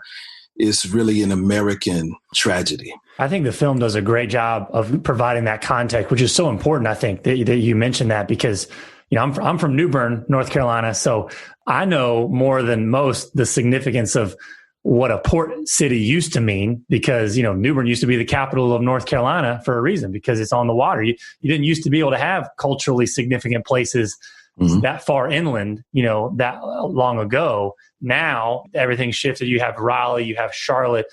It's really an American tragedy. I think the film does a great job of providing that context, which is so important. I think that you mentioned that because, I'm from New Bern, North Carolina. So I know more than most the significance of what a port city used to mean, because, New Bern used to be the capital of North Carolina for a reason, because it's on the water. You didn't used to be able to have culturally significant places that far inland, that long ago. Now everything's shifted. You have Raleigh, you have Charlotte.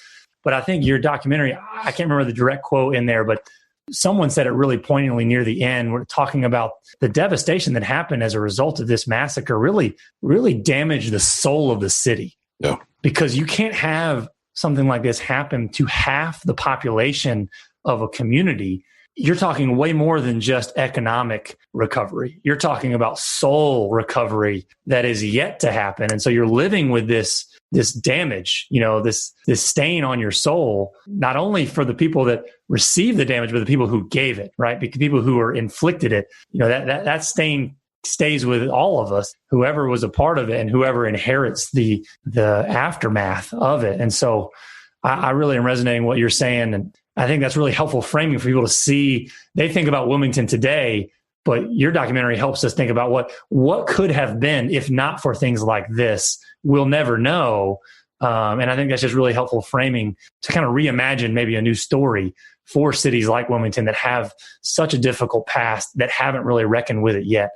But I think your documentary, I can't remember the direct quote in there, but someone said it really poignantly near the end. We're talking about the devastation that happened as a result of this massacre really, really damaged the soul of the city. Yeah. Because you can't have something like this happen to half the population of a community. You're talking way more than just economic recovery. You're talking about soul recovery that is yet to happen. And so you're living with this damage, this stain on your soul, not only for the people that receive the damage, but the people who gave it, right? Because people who are inflicted it, that stain stays with all of us, whoever was a part of it and whoever inherits the aftermath of it. And so I really am resonating what you're saying. And I think that's really helpful framing for people to see. They think about Wilmington today, but your documentary helps us think about what could have been if not for things like this. We'll never know. And I think that's just really helpful framing to kind of reimagine maybe a new story for cities like Wilmington that have such a difficult past that haven't really reckoned with it yet.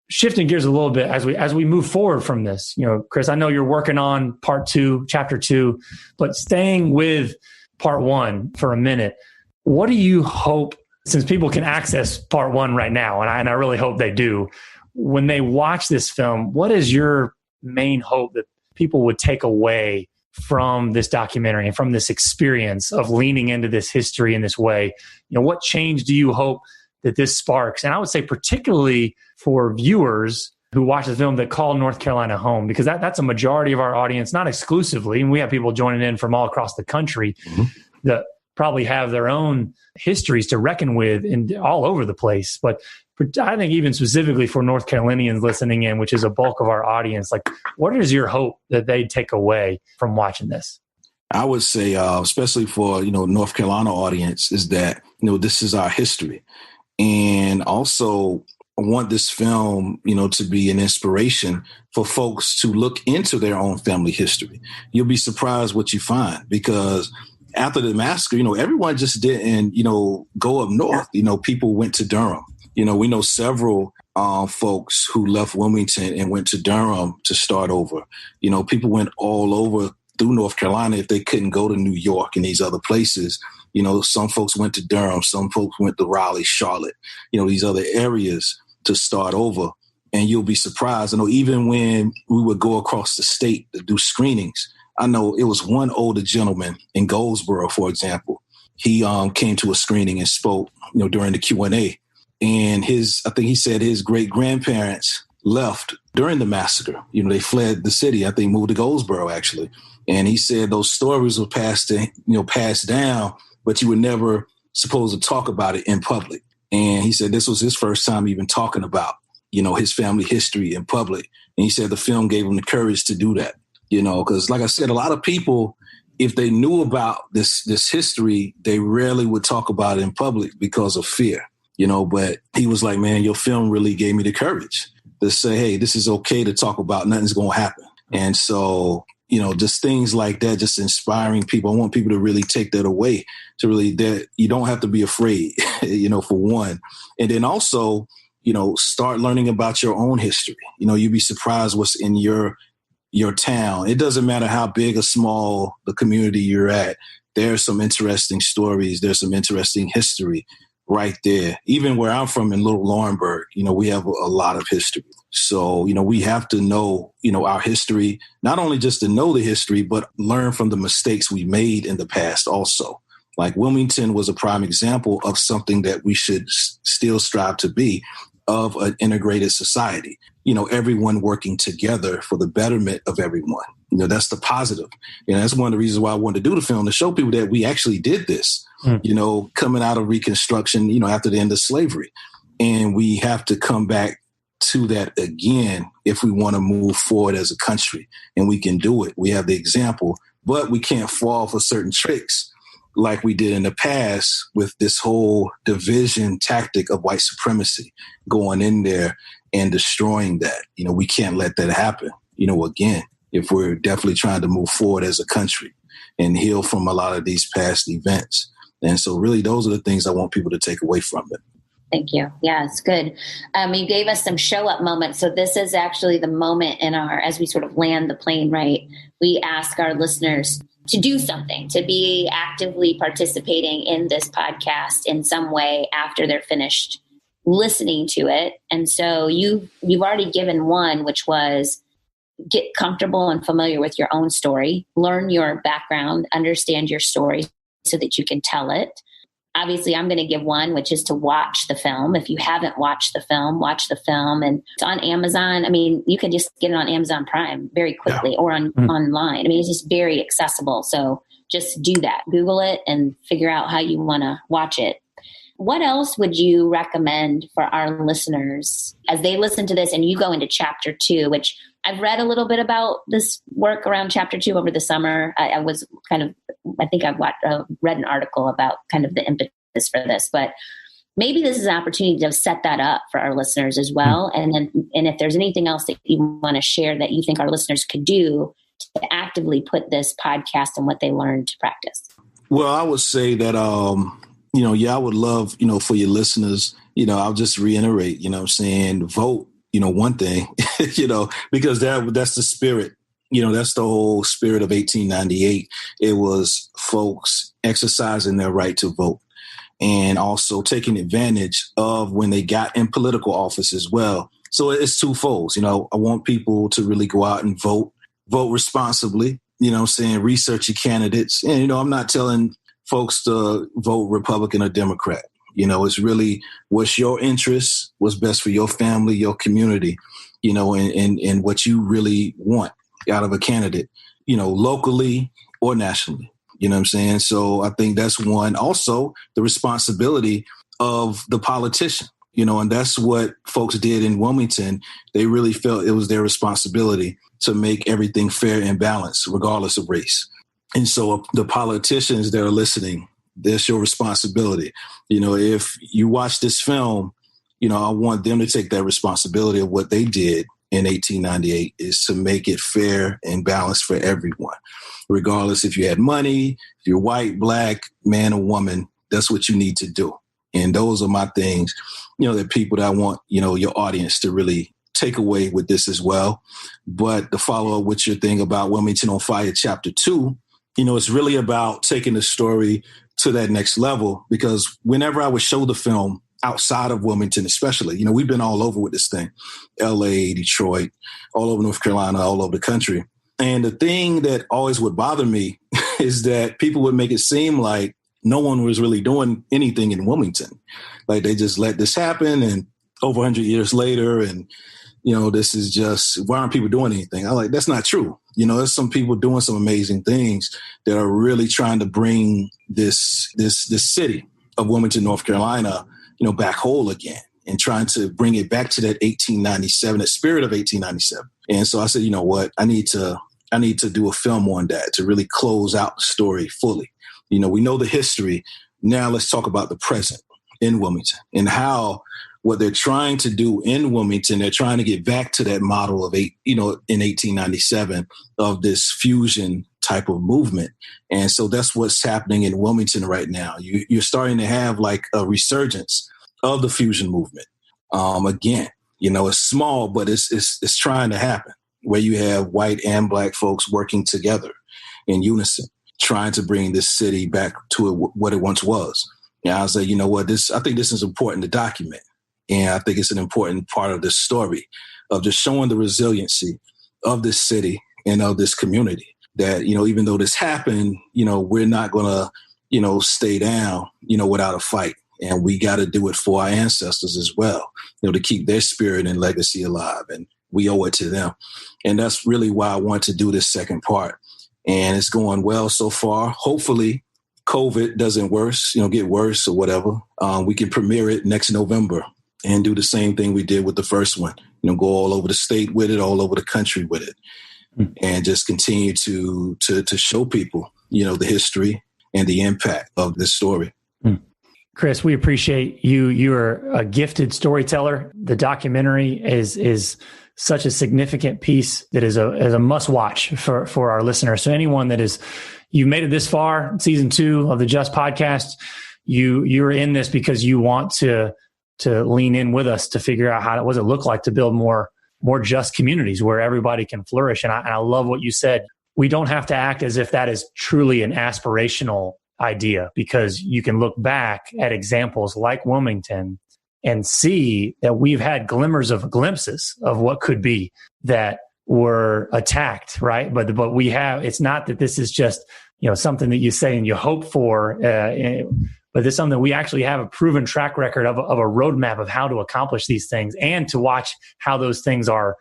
Shifting gears a little bit as we move forward from this, Chris, I know you're working on part 2, chapter 2, but staying with part 1 for a minute, what do you hope, since people can access part 1 right now, and I really hope they do, when they watch this film, what is your main hope that people would take away from this documentary and from this experience of leaning into this history in this way? What change do you hope that this sparks? And I would say particularly for viewers who watch the film that call North Carolina home, because that's a majority of our audience, not exclusively. And we have people joining in from all across the country that probably have their own histories to reckon with and all over the place. But I think even specifically for North Carolinians listening in, which is a bulk of our audience, like, what is your hope that they take away from watching this? I would say, especially for, North Carolina audience, is that, this is our history. And also, I want this film, to be an inspiration for folks to look into their own family history. You'll be surprised what you find, because after the massacre, everyone just didn't, go up north. People went to Durham. We know several folks who left Wilmington and went to Durham to start over. People went all over through North Carolina if they couldn't go to New York and these other places. Some folks went to Durham, some folks went to Raleigh, Charlotte, these other areas to start over. And you'll be surprised. Even when we would go across the state to do screenings, I know it was one older gentleman in Goldsboro, for example. He came to a screening and spoke, during the Q&A. And I think he said his great grandparents left during the massacre. They fled the city. I think moved to Goldsboro, actually. And he said those stories were passed down, but you were never supposed to talk about it in public. And he said this was his first time even talking about, his family history in public. And he said the film gave him the courage to do that, because like I said, a lot of people, if they knew about this history, they rarely would talk about it in public because of fear, but he was like, man, your film really gave me the courage to say, hey, this is okay to talk about. Nothing's going to happen. And so, just things like that, just inspiring people. I want people to really take that away, to really, that you don't have to be afraid, for one. And then also, start learning about your own history. You'd be surprised what's in your town. It doesn't matter how big or small the community you're at. There's some interesting stories. There's some interesting history right there. Even where I'm from in Little Laurinburg, we have a lot of history. So, we have to know, our history, not only just to know the history, but learn from the mistakes we made in the past also. Like Wilmington was a prime example of something that we should still strive to be, of an integrated society. Everyone working together for the betterment of everyone. That's the positive. That's one of the reasons why I wanted to do the film, to show people that we actually did this, coming out of Reconstruction, after the end of slavery. And we have to come back to that again if we want to move forward as a country. And we can do it. We have the example, but we can't fall for certain tricks like we did in the past with this whole division tactic of white supremacy, going in there and destroying that. We can't let that happen, again. if we're definitely trying to move forward as a country and heal from a lot of these past events. And so really, those are the things I want people to take away from it. Thank you. Yeah, it's good. You gave us some show up moments. So this is actually the moment as we sort of land the plane, right? We ask our listeners to do something, to be actively participating in this podcast in some way after they're finished listening to it. And so you've already given one, which was get comfortable and familiar with your own story, learn your background, understand your story so that you can tell it. Obviously, I'm going to give one, which is to watch the film. If you haven't watched the film, watch the film. And it's on Amazon. I mean, you can just get it on Amazon Prime very quickly or online. I mean, it's just very accessible. So just do that. Google it and figure out how you want to watch it. What else would you recommend for our listeners as they listen to this and you go into chapter 2, which I've read a little bit about this work around chapter 2 over the summer. I think I've read an article about kind of the impetus for this, but maybe this is an opportunity to set that up for our listeners as well. And if there's anything else that you want to share that you think our listeners could do to actively put this podcast and what they learned to practice. Well, I would say that, I would love, for your listeners, I'll just reiterate, vote, one thing, because that's the spirit, that's the whole spirit of 1898. It was folks exercising their right to vote and also taking advantage of when they got in political office as well. So it's twofold. I want people to really go out and vote responsibly, research your candidates. And, I'm not telling folks to vote Republican or Democrat. It's really what's your interest, what's best for your family, your community, and what you really want out of a candidate, locally or nationally. You know what I'm saying? So I think that's one. Also, the responsibility of the politician, and that's what folks did in Wilmington. They really felt it was their responsibility to make everything fair and balanced, regardless of race. And so the politicians that are listening, that's your responsibility. If you watch this film, I want them to take that responsibility of what they did in 1898 is to make it fair and balanced for everyone, regardless if you had money, if you're white, black, man or woman, that's what you need to do. And those are my things, that people that I want, your audience to really take away with this as well. But to follow up with your thing about Wilmington on Fire, chapter 2, it's really about taking the story to that next level, because whenever I would show the film outside of Wilmington, especially, we've been all over with this thing, LA, Detroit, all over North Carolina, all over the country. And the thing that always would bother me is that people would make it seem like no one was really doing anything in Wilmington. Like they just let this happen and over 100 years later, and this is just, why aren't people doing anything? I'm like, that's not true. There's some people doing some amazing things that are really trying to bring this city of Wilmington, North Carolina, back whole again and trying to bring it back to that 1897, that spirit of 1897. And so I said, you know what, I need to do a film on that to really close out the story fully. We know the history. Now let's talk about the present in Wilmington and how what they're trying to do in Wilmington, they're trying to get back to that model of in 1897 of this fusion type of movement. And so that's what's happening in Wilmington right now. You're starting to have like a resurgence of the fusion movement. Again, it's small, but it's trying to happen, where you have white and black folks working together in unison, trying to bring this city back to what it once was. And I was like, I think this is important to document. And I think it's an important part of this story of just showing the resiliency of this city and of this community that, even though this happened, we're not going to, stay down, without a fight. And we got to do it for our ancestors as well, to keep their spirit and legacy alive. And we owe it to them. And that's really why I want to do this second part. And it's going well so far. Hopefully COVID doesn't get worse or whatever. We can premiere it next November and do the same thing we did with the first one, go all over the state with it, all over the country with it, and just continue to show people, the history and the impact of this story. Chris, we appreciate you. You are a gifted storyteller. The documentary is such a significant piece that is a must watch for our listeners. So anyone that is, you've made it this far, season 2 of the Just podcast, you're in this because you want to lean in with us to figure out what does it look like to build more just communities where everybody can flourish. And I love what you said. We don't have to act as if that is truly an aspirational idea, because you can look back at examples like Wilmington and see that we've had glimpses of what could be that were attacked, right? But we have, it's not that this is just, something that you say and you hope for, but it's something we actually have a proven track record of a roadmap of how to accomplish these things, and to watch how those things are,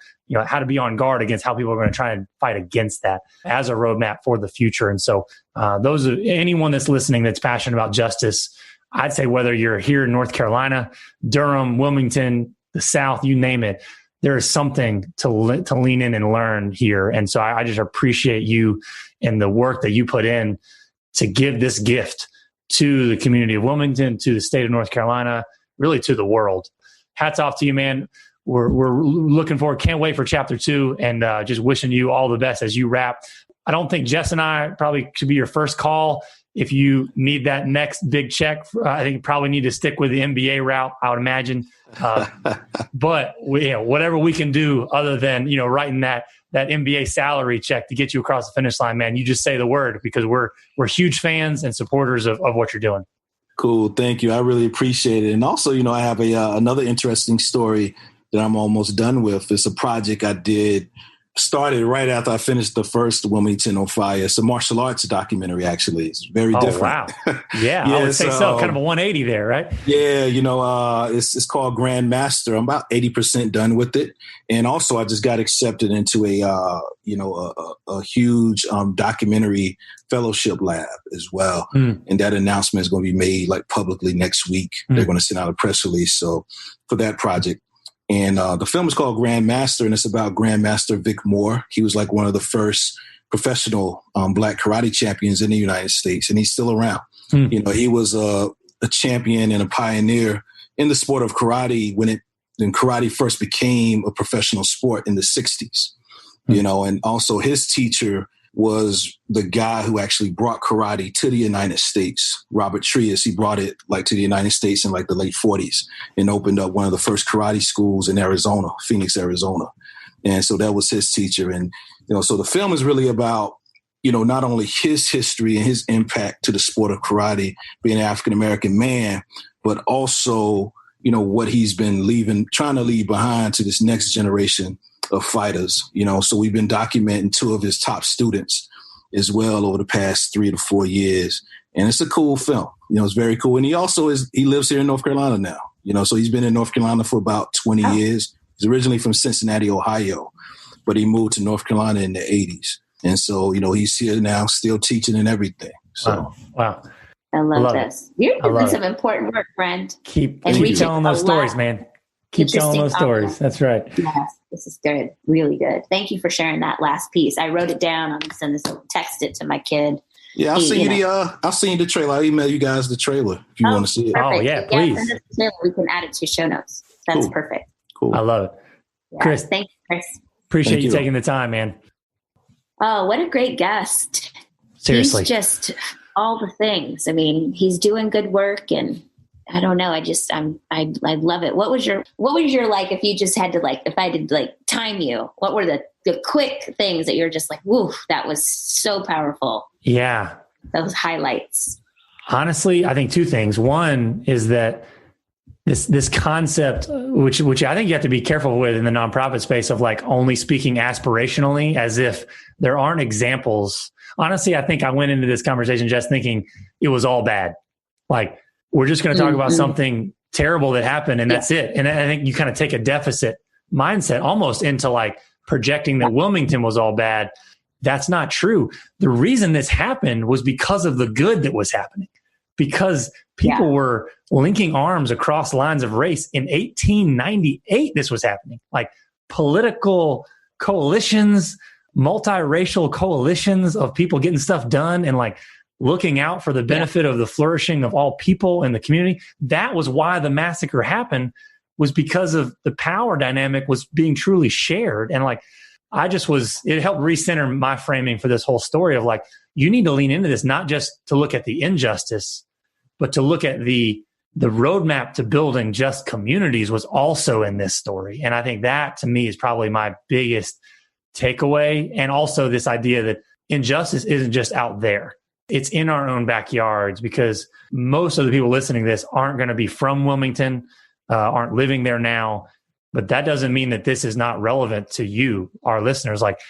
how to be on guard against how people are going to try and fight against that as a roadmap for the future. And so anyone that's listening that's passionate about justice, I'd say whether you're here in North Carolina, Durham, Wilmington, the South, you name it, there is something to lean in and learn here. And so I just appreciate you and the work that you put in to give this gift to the community of Wilmington, to the state of North Carolina, really to the world. Hats off to you, man. We're looking forward. Can't wait for chapter 2, and just wishing you all the best as you wrap. I don't think Jes and I probably should be your first call. If you need that next big check, I think you probably need to stick with the NBA route, I would imagine. But whatever we can do other than, writing that NBA salary check to get you across the finish line, man, you just say the word, because we're huge fans and supporters of what you're doing. Cool. Thank you. I really appreciate it. And also, I have another interesting story that I'm almost done with. It's a project I started right after I finished the first Wilmington on Fire. It's a martial arts documentary, actually. It's very different. Wow. Yeah, I would say so. Kind of a 180 there, right? Yeah, it's called Grandmaster. I'm about 80% done with it. And also I just got accepted into a huge documentary fellowship lab as well. And that announcement is going to be made publicly next week. They're going to send out a press release for that project. And the film is called Grandmaster, and it's about Grandmaster Vic Moore. He was one of the first professional Black karate champions in the United States, and he's still around. He was a champion and a pioneer in the sport of karate when karate first became a professional sport in the 60s. And also his teacher was the guy who actually brought karate to the United States, Robert Trias. He brought it to the United States in the late 40s and opened up one of the first karate schools in Arizona, Phoenix, Arizona. And so that was his teacher. And, so the film is really about, not only his history and his impact to the sport of karate, being an African-American man, but also, what he's been trying to leave behind to this next generation of fighters. So we've been documenting 2 of his top students as well over the past 3 to 4 years. And it's a cool film. It's very cool. And he also he lives here in North Carolina now, so he's been in North Carolina for about 20 years. He's originally from Cincinnati, Ohio, but he moved to North Carolina in the 80s. And so, he's here now still teaching and everything. So, wow. I love this. You're doing some important work, friend. Keep telling those stories, man. Keep telling those stories. That's right. Yes, this is good. Really good. Thank you for sharing that last piece. I wrote it down. I'm going to text it to my kid. Yeah, I'll send you the trailer. I'll email you guys the trailer if you want to see it. Perfect. Oh, yeah, please. Send us the trailer. We can add it to show notes. That's perfect. Cool. I love it. Yeah. Chris. Thank you, Chris. Appreciate you taking the time, man. Oh, what a great guest. Seriously. He's just all the things. I mean, he's doing good work, and I don't know. I love it. What was your if you just had to if I did time you, what were the quick things that you're just woof, that was so powerful. Yeah. Those highlights. Honestly, I think 2 things. One is that this concept, which I think you have to be careful with in the nonprofit space of only speaking aspirationally, as if there aren't examples. Honestly, I think I went into this conversation just thinking it was all bad. We're just going to talk about something terrible that happened and that's it. And I think you kind of take a deficit mindset almost into projecting that Wilmington was all bad. That's not true. The reason this happened was because of the good that was happening, because people were linking arms across lines of race. In 1898, this was happening. Political coalitions, multiracial coalitions of people getting stuff done and looking out for the benefit of the flourishing of all people in the community. That was why the massacre happened. was because of the power dynamic was being truly shared. And like, it helped recenter my framing for this whole story of like, you need to lean into this, not just to look at the injustice, but to look at the roadmap to building just communities was also in this story. And I think that to me is probably my biggest takeaway. And also this idea that injustice isn't just out there. It's in our own backyards, because most of the people listening to this aren't going to be from Wilmington, aren't living there now. But that doesn't mean that this is not relevant to you, our listeners. Like,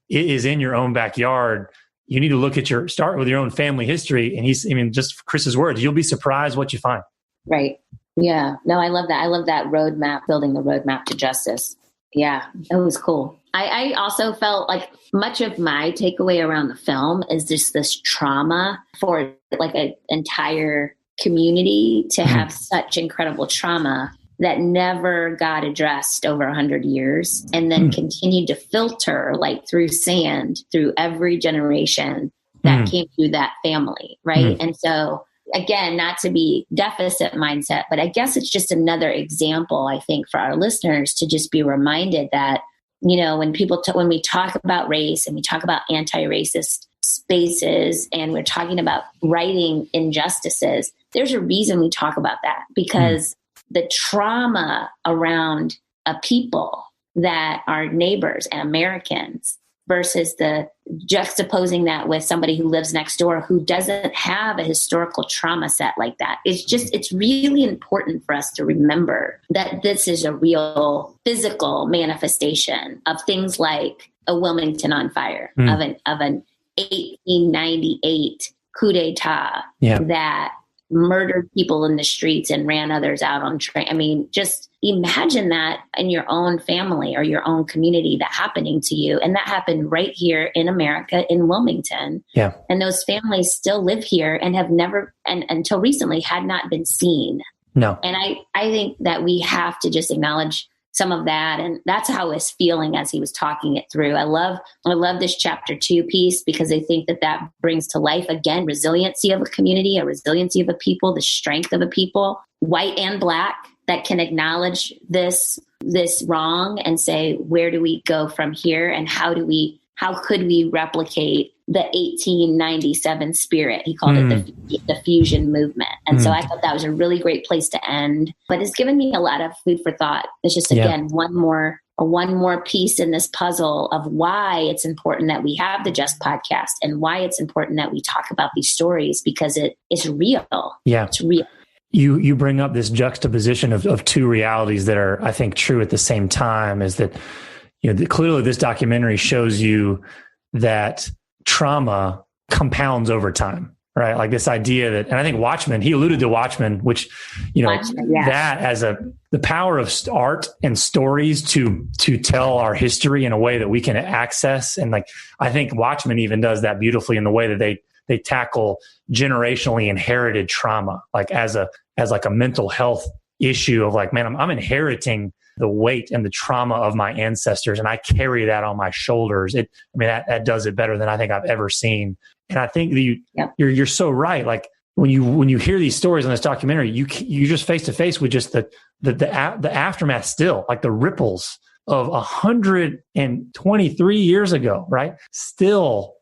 it is in your own backyard. You need to look at start with your own family history. And just Chris's words, you'll be surprised what you find. Right. Yeah. No, I love that. I love that roadmap, building the roadmap to justice. Yeah, it was cool. I also felt like much of my takeaway around the film is just this trauma for like an entire community to have such incredible trauma that never got addressed over 100 years and then continued to filter like through sand through every generation that came through that family. Right. And so again, not to be deficit mindset, but I guess it's just another example, I think, for our listeners to just be reminded that, you know, when when we talk about race and we talk about anti-racist spaces and we're talking about righting injustices, there's a reason we talk about that, because the trauma around a people that are neighbors and Americans versus the juxtaposing that with somebody who lives next door who doesn't have a historical trauma set like that. It's really important for us to remember that this is a real physical manifestation of things like a Wilmington on fire, of an 1898 coup d'etat that murdered people in the streets and ran others out on train. I mean, just imagine that in your own family or your own community, that happening to you. And that happened right here in America, in Wilmington. Yeah. And those families still live here and have never, and until recently, had not been seen. No. And I think that we have to just acknowledge some of that. And that's how I was feeling as he was talking it through. I love this chapter 2 piece, because I think that brings to life, again, resiliency of a community, a resiliency of a people, the strength of a people, white and black, that can acknowledge this wrong and say, where do we go from here? And how could we replicate the 1897 spirit? He called it the fusion movement. And so I thought that was a really great place to end, but it's given me a lot of food for thought. It's just, again, one more piece in this puzzle of why it's important that we have the Just podcast and why it's important that we talk about these stories, because it's real. Yeah. It's real. You bring up this juxtaposition of two realities that are, I think, true at the same time, is that, you know, clearly this documentary shows you that trauma compounds over time, right? Like this idea that, and I think Watchmen, he alluded to Watchmen, which, you know, that as the power of art and stories to tell our history in a way that we can access. And like, I think Watchmen even does that beautifully in the way that they tackle generationally inherited trauma, like as a mental health issue of like, man, I'm inheriting the weight and the trauma of my ancestors, and I carry that on my shoulders. That does it better than I think I've ever seen. And I think you're so right. Like when you hear these stories on this documentary, you just face to face with just the aftermath, still like the ripples of 123 years ago, right? Still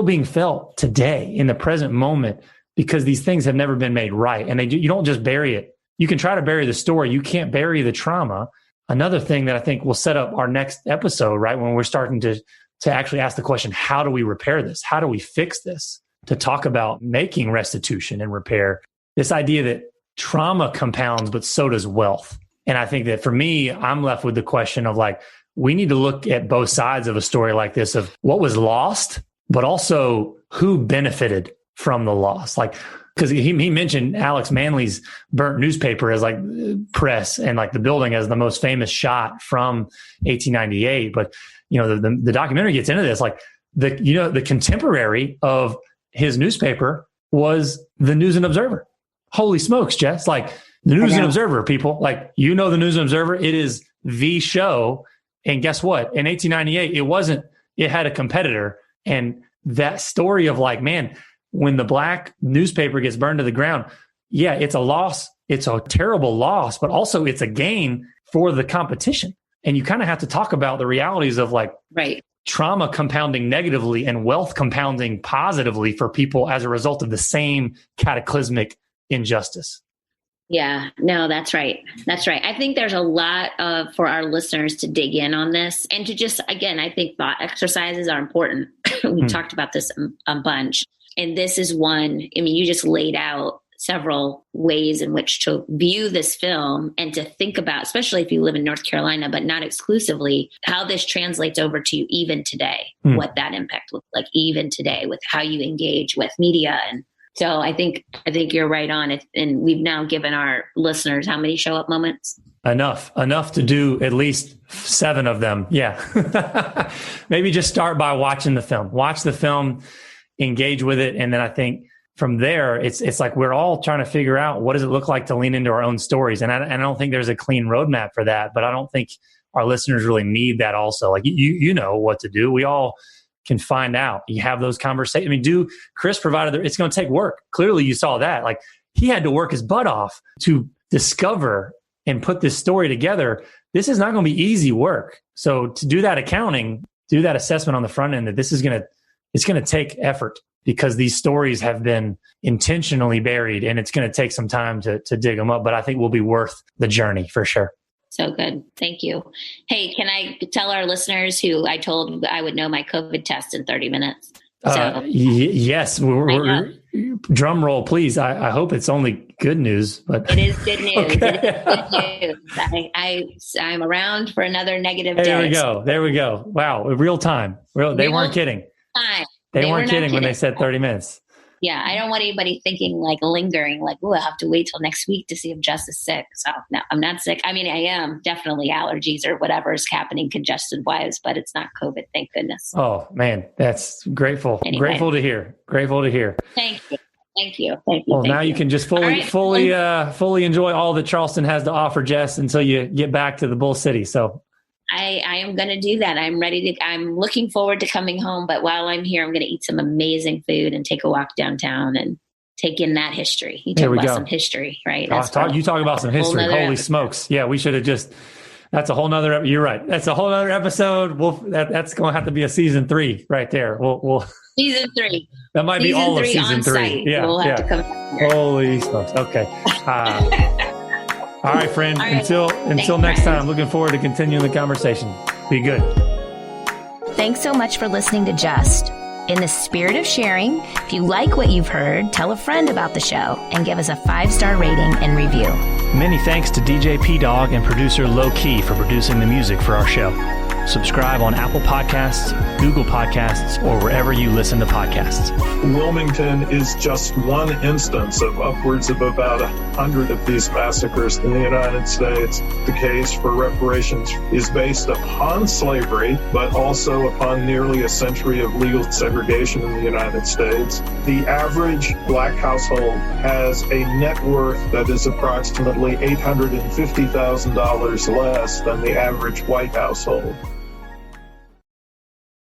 being felt today in the present moment, because these things have never been made right. And you don't just bury it. You can try to bury the story. You can't bury the trauma. Another thing that I think will set up our next episode, right, when we're starting to actually ask the question, how do we repair this? How do we fix this? To talk about making restitution and repair, this idea that trauma compounds, but so does wealth. And I think that for me, I'm left with the question of like, we need to look at both sides of a story like this, of what was lost, but also who benefited from the loss. Like, because he mentioned Alex Manly's burnt newspaper as like press, and like the building as the most famous shot from 1898. But, you know, the documentary gets into this, like the contemporary of his newspaper was the News and Observer. Holy smokes, Jess. Like the News and Observer, people, like, you know, the News and Observer, it is the show. And guess what? In 1898, it had a competitor. And that story of like, man, when the black newspaper gets burned to the ground, yeah, it's a loss it's a terrible loss, but also it's a gain for the competition. And you kind of have to talk about the realities of like trauma compounding negatively and wealth compounding positively for people as a result of the same cataclysmic injustice. Yeah, no, that's right. That's right. I think there's a lot for our listeners to dig in on this and to just, again, I think thought exercises are important. We talked about this a bunch. And this is one, I mean, you just laid out several ways in which to view this film and to think about, especially if you live in North Carolina, but not exclusively, how this translates over to you even today, what that impact looks like even today with how you engage with media. And so I think you're right on it. And we've now given our listeners how many show up moments? Enough to do at least 7 of them. Yeah. Maybe just start by watching the film, watch the film, engage with it. And then I think from there, it's like we're all trying to figure out what does it look like to lean into our own stories. And I don't think there's a clean roadmap for that, but I don't think our listeners really need that also. Like you know what to do. We all can find out. You have those conversations. I mean, Chris provided it's going to take work. Clearly you saw that. Like he had to work his butt off to discover and put this story together. This is not going to be easy work. So to do that accounting, do that assessment on the front end that it's going to take effort because these stories have been intentionally buried and it's going to take some time to dig them up. But I think will be worth the journey for sure. So good. Thank you. Hey, can I tell our listeners who I told I would know my COVID test in 30 minutes? Yes. We're drum roll, please. I hope it's only good news, but it is good news. Okay. It is good news. I'm around for another negative day. There we go. Wow. Real time. They weren't kidding. They weren't kidding when they said 30 minutes. Yeah, I don't want anybody thinking like lingering, like, oh, I'll have to wait till next week to see if Jess is sick. So no, I'm not sick. I mean, I am definitely allergies or whatever is happening congestion wise, but it's not COVID. Thank goodness. Oh man, that's grateful. Anyway. Grateful to hear. Thank you. Well, now you can just fully enjoy all that Charleston has to offer, Jess, until you get back to the Bull City. So I am going to do that. I'm looking forward to coming home. But while I'm here, I'm going to eat some amazing food and take a walk downtown and take in that history. You talk about some history, right? You talk about some history. Holy smokes. Yeah, we should have that's a whole nother, you're right. That's a whole other episode. That's going to have to be a season 3 right there. We'll season 3. That might be all of season 3. Yeah. We'll have to come back here. Holy smokes. Okay. All right, friend. Until next time, looking forward to continuing the conversation. Be good. Thanks so much for listening to Just. In the spirit of sharing, if you like what you've heard, tell a friend about the show and give us a 5-star rating and review. Many thanks to DJ P-Dog and producer Low Key for producing the music for our show. Subscribe on Apple Podcasts, Google Podcasts, or wherever you listen to podcasts. Wilmington is just one instance of upwards of about 100 of these massacres in the United States. The case for reparations is based upon slavery, but also upon nearly a century of legal segregation in the United States. The average Black household has a net worth that is approximately $850,000 less than the average white household.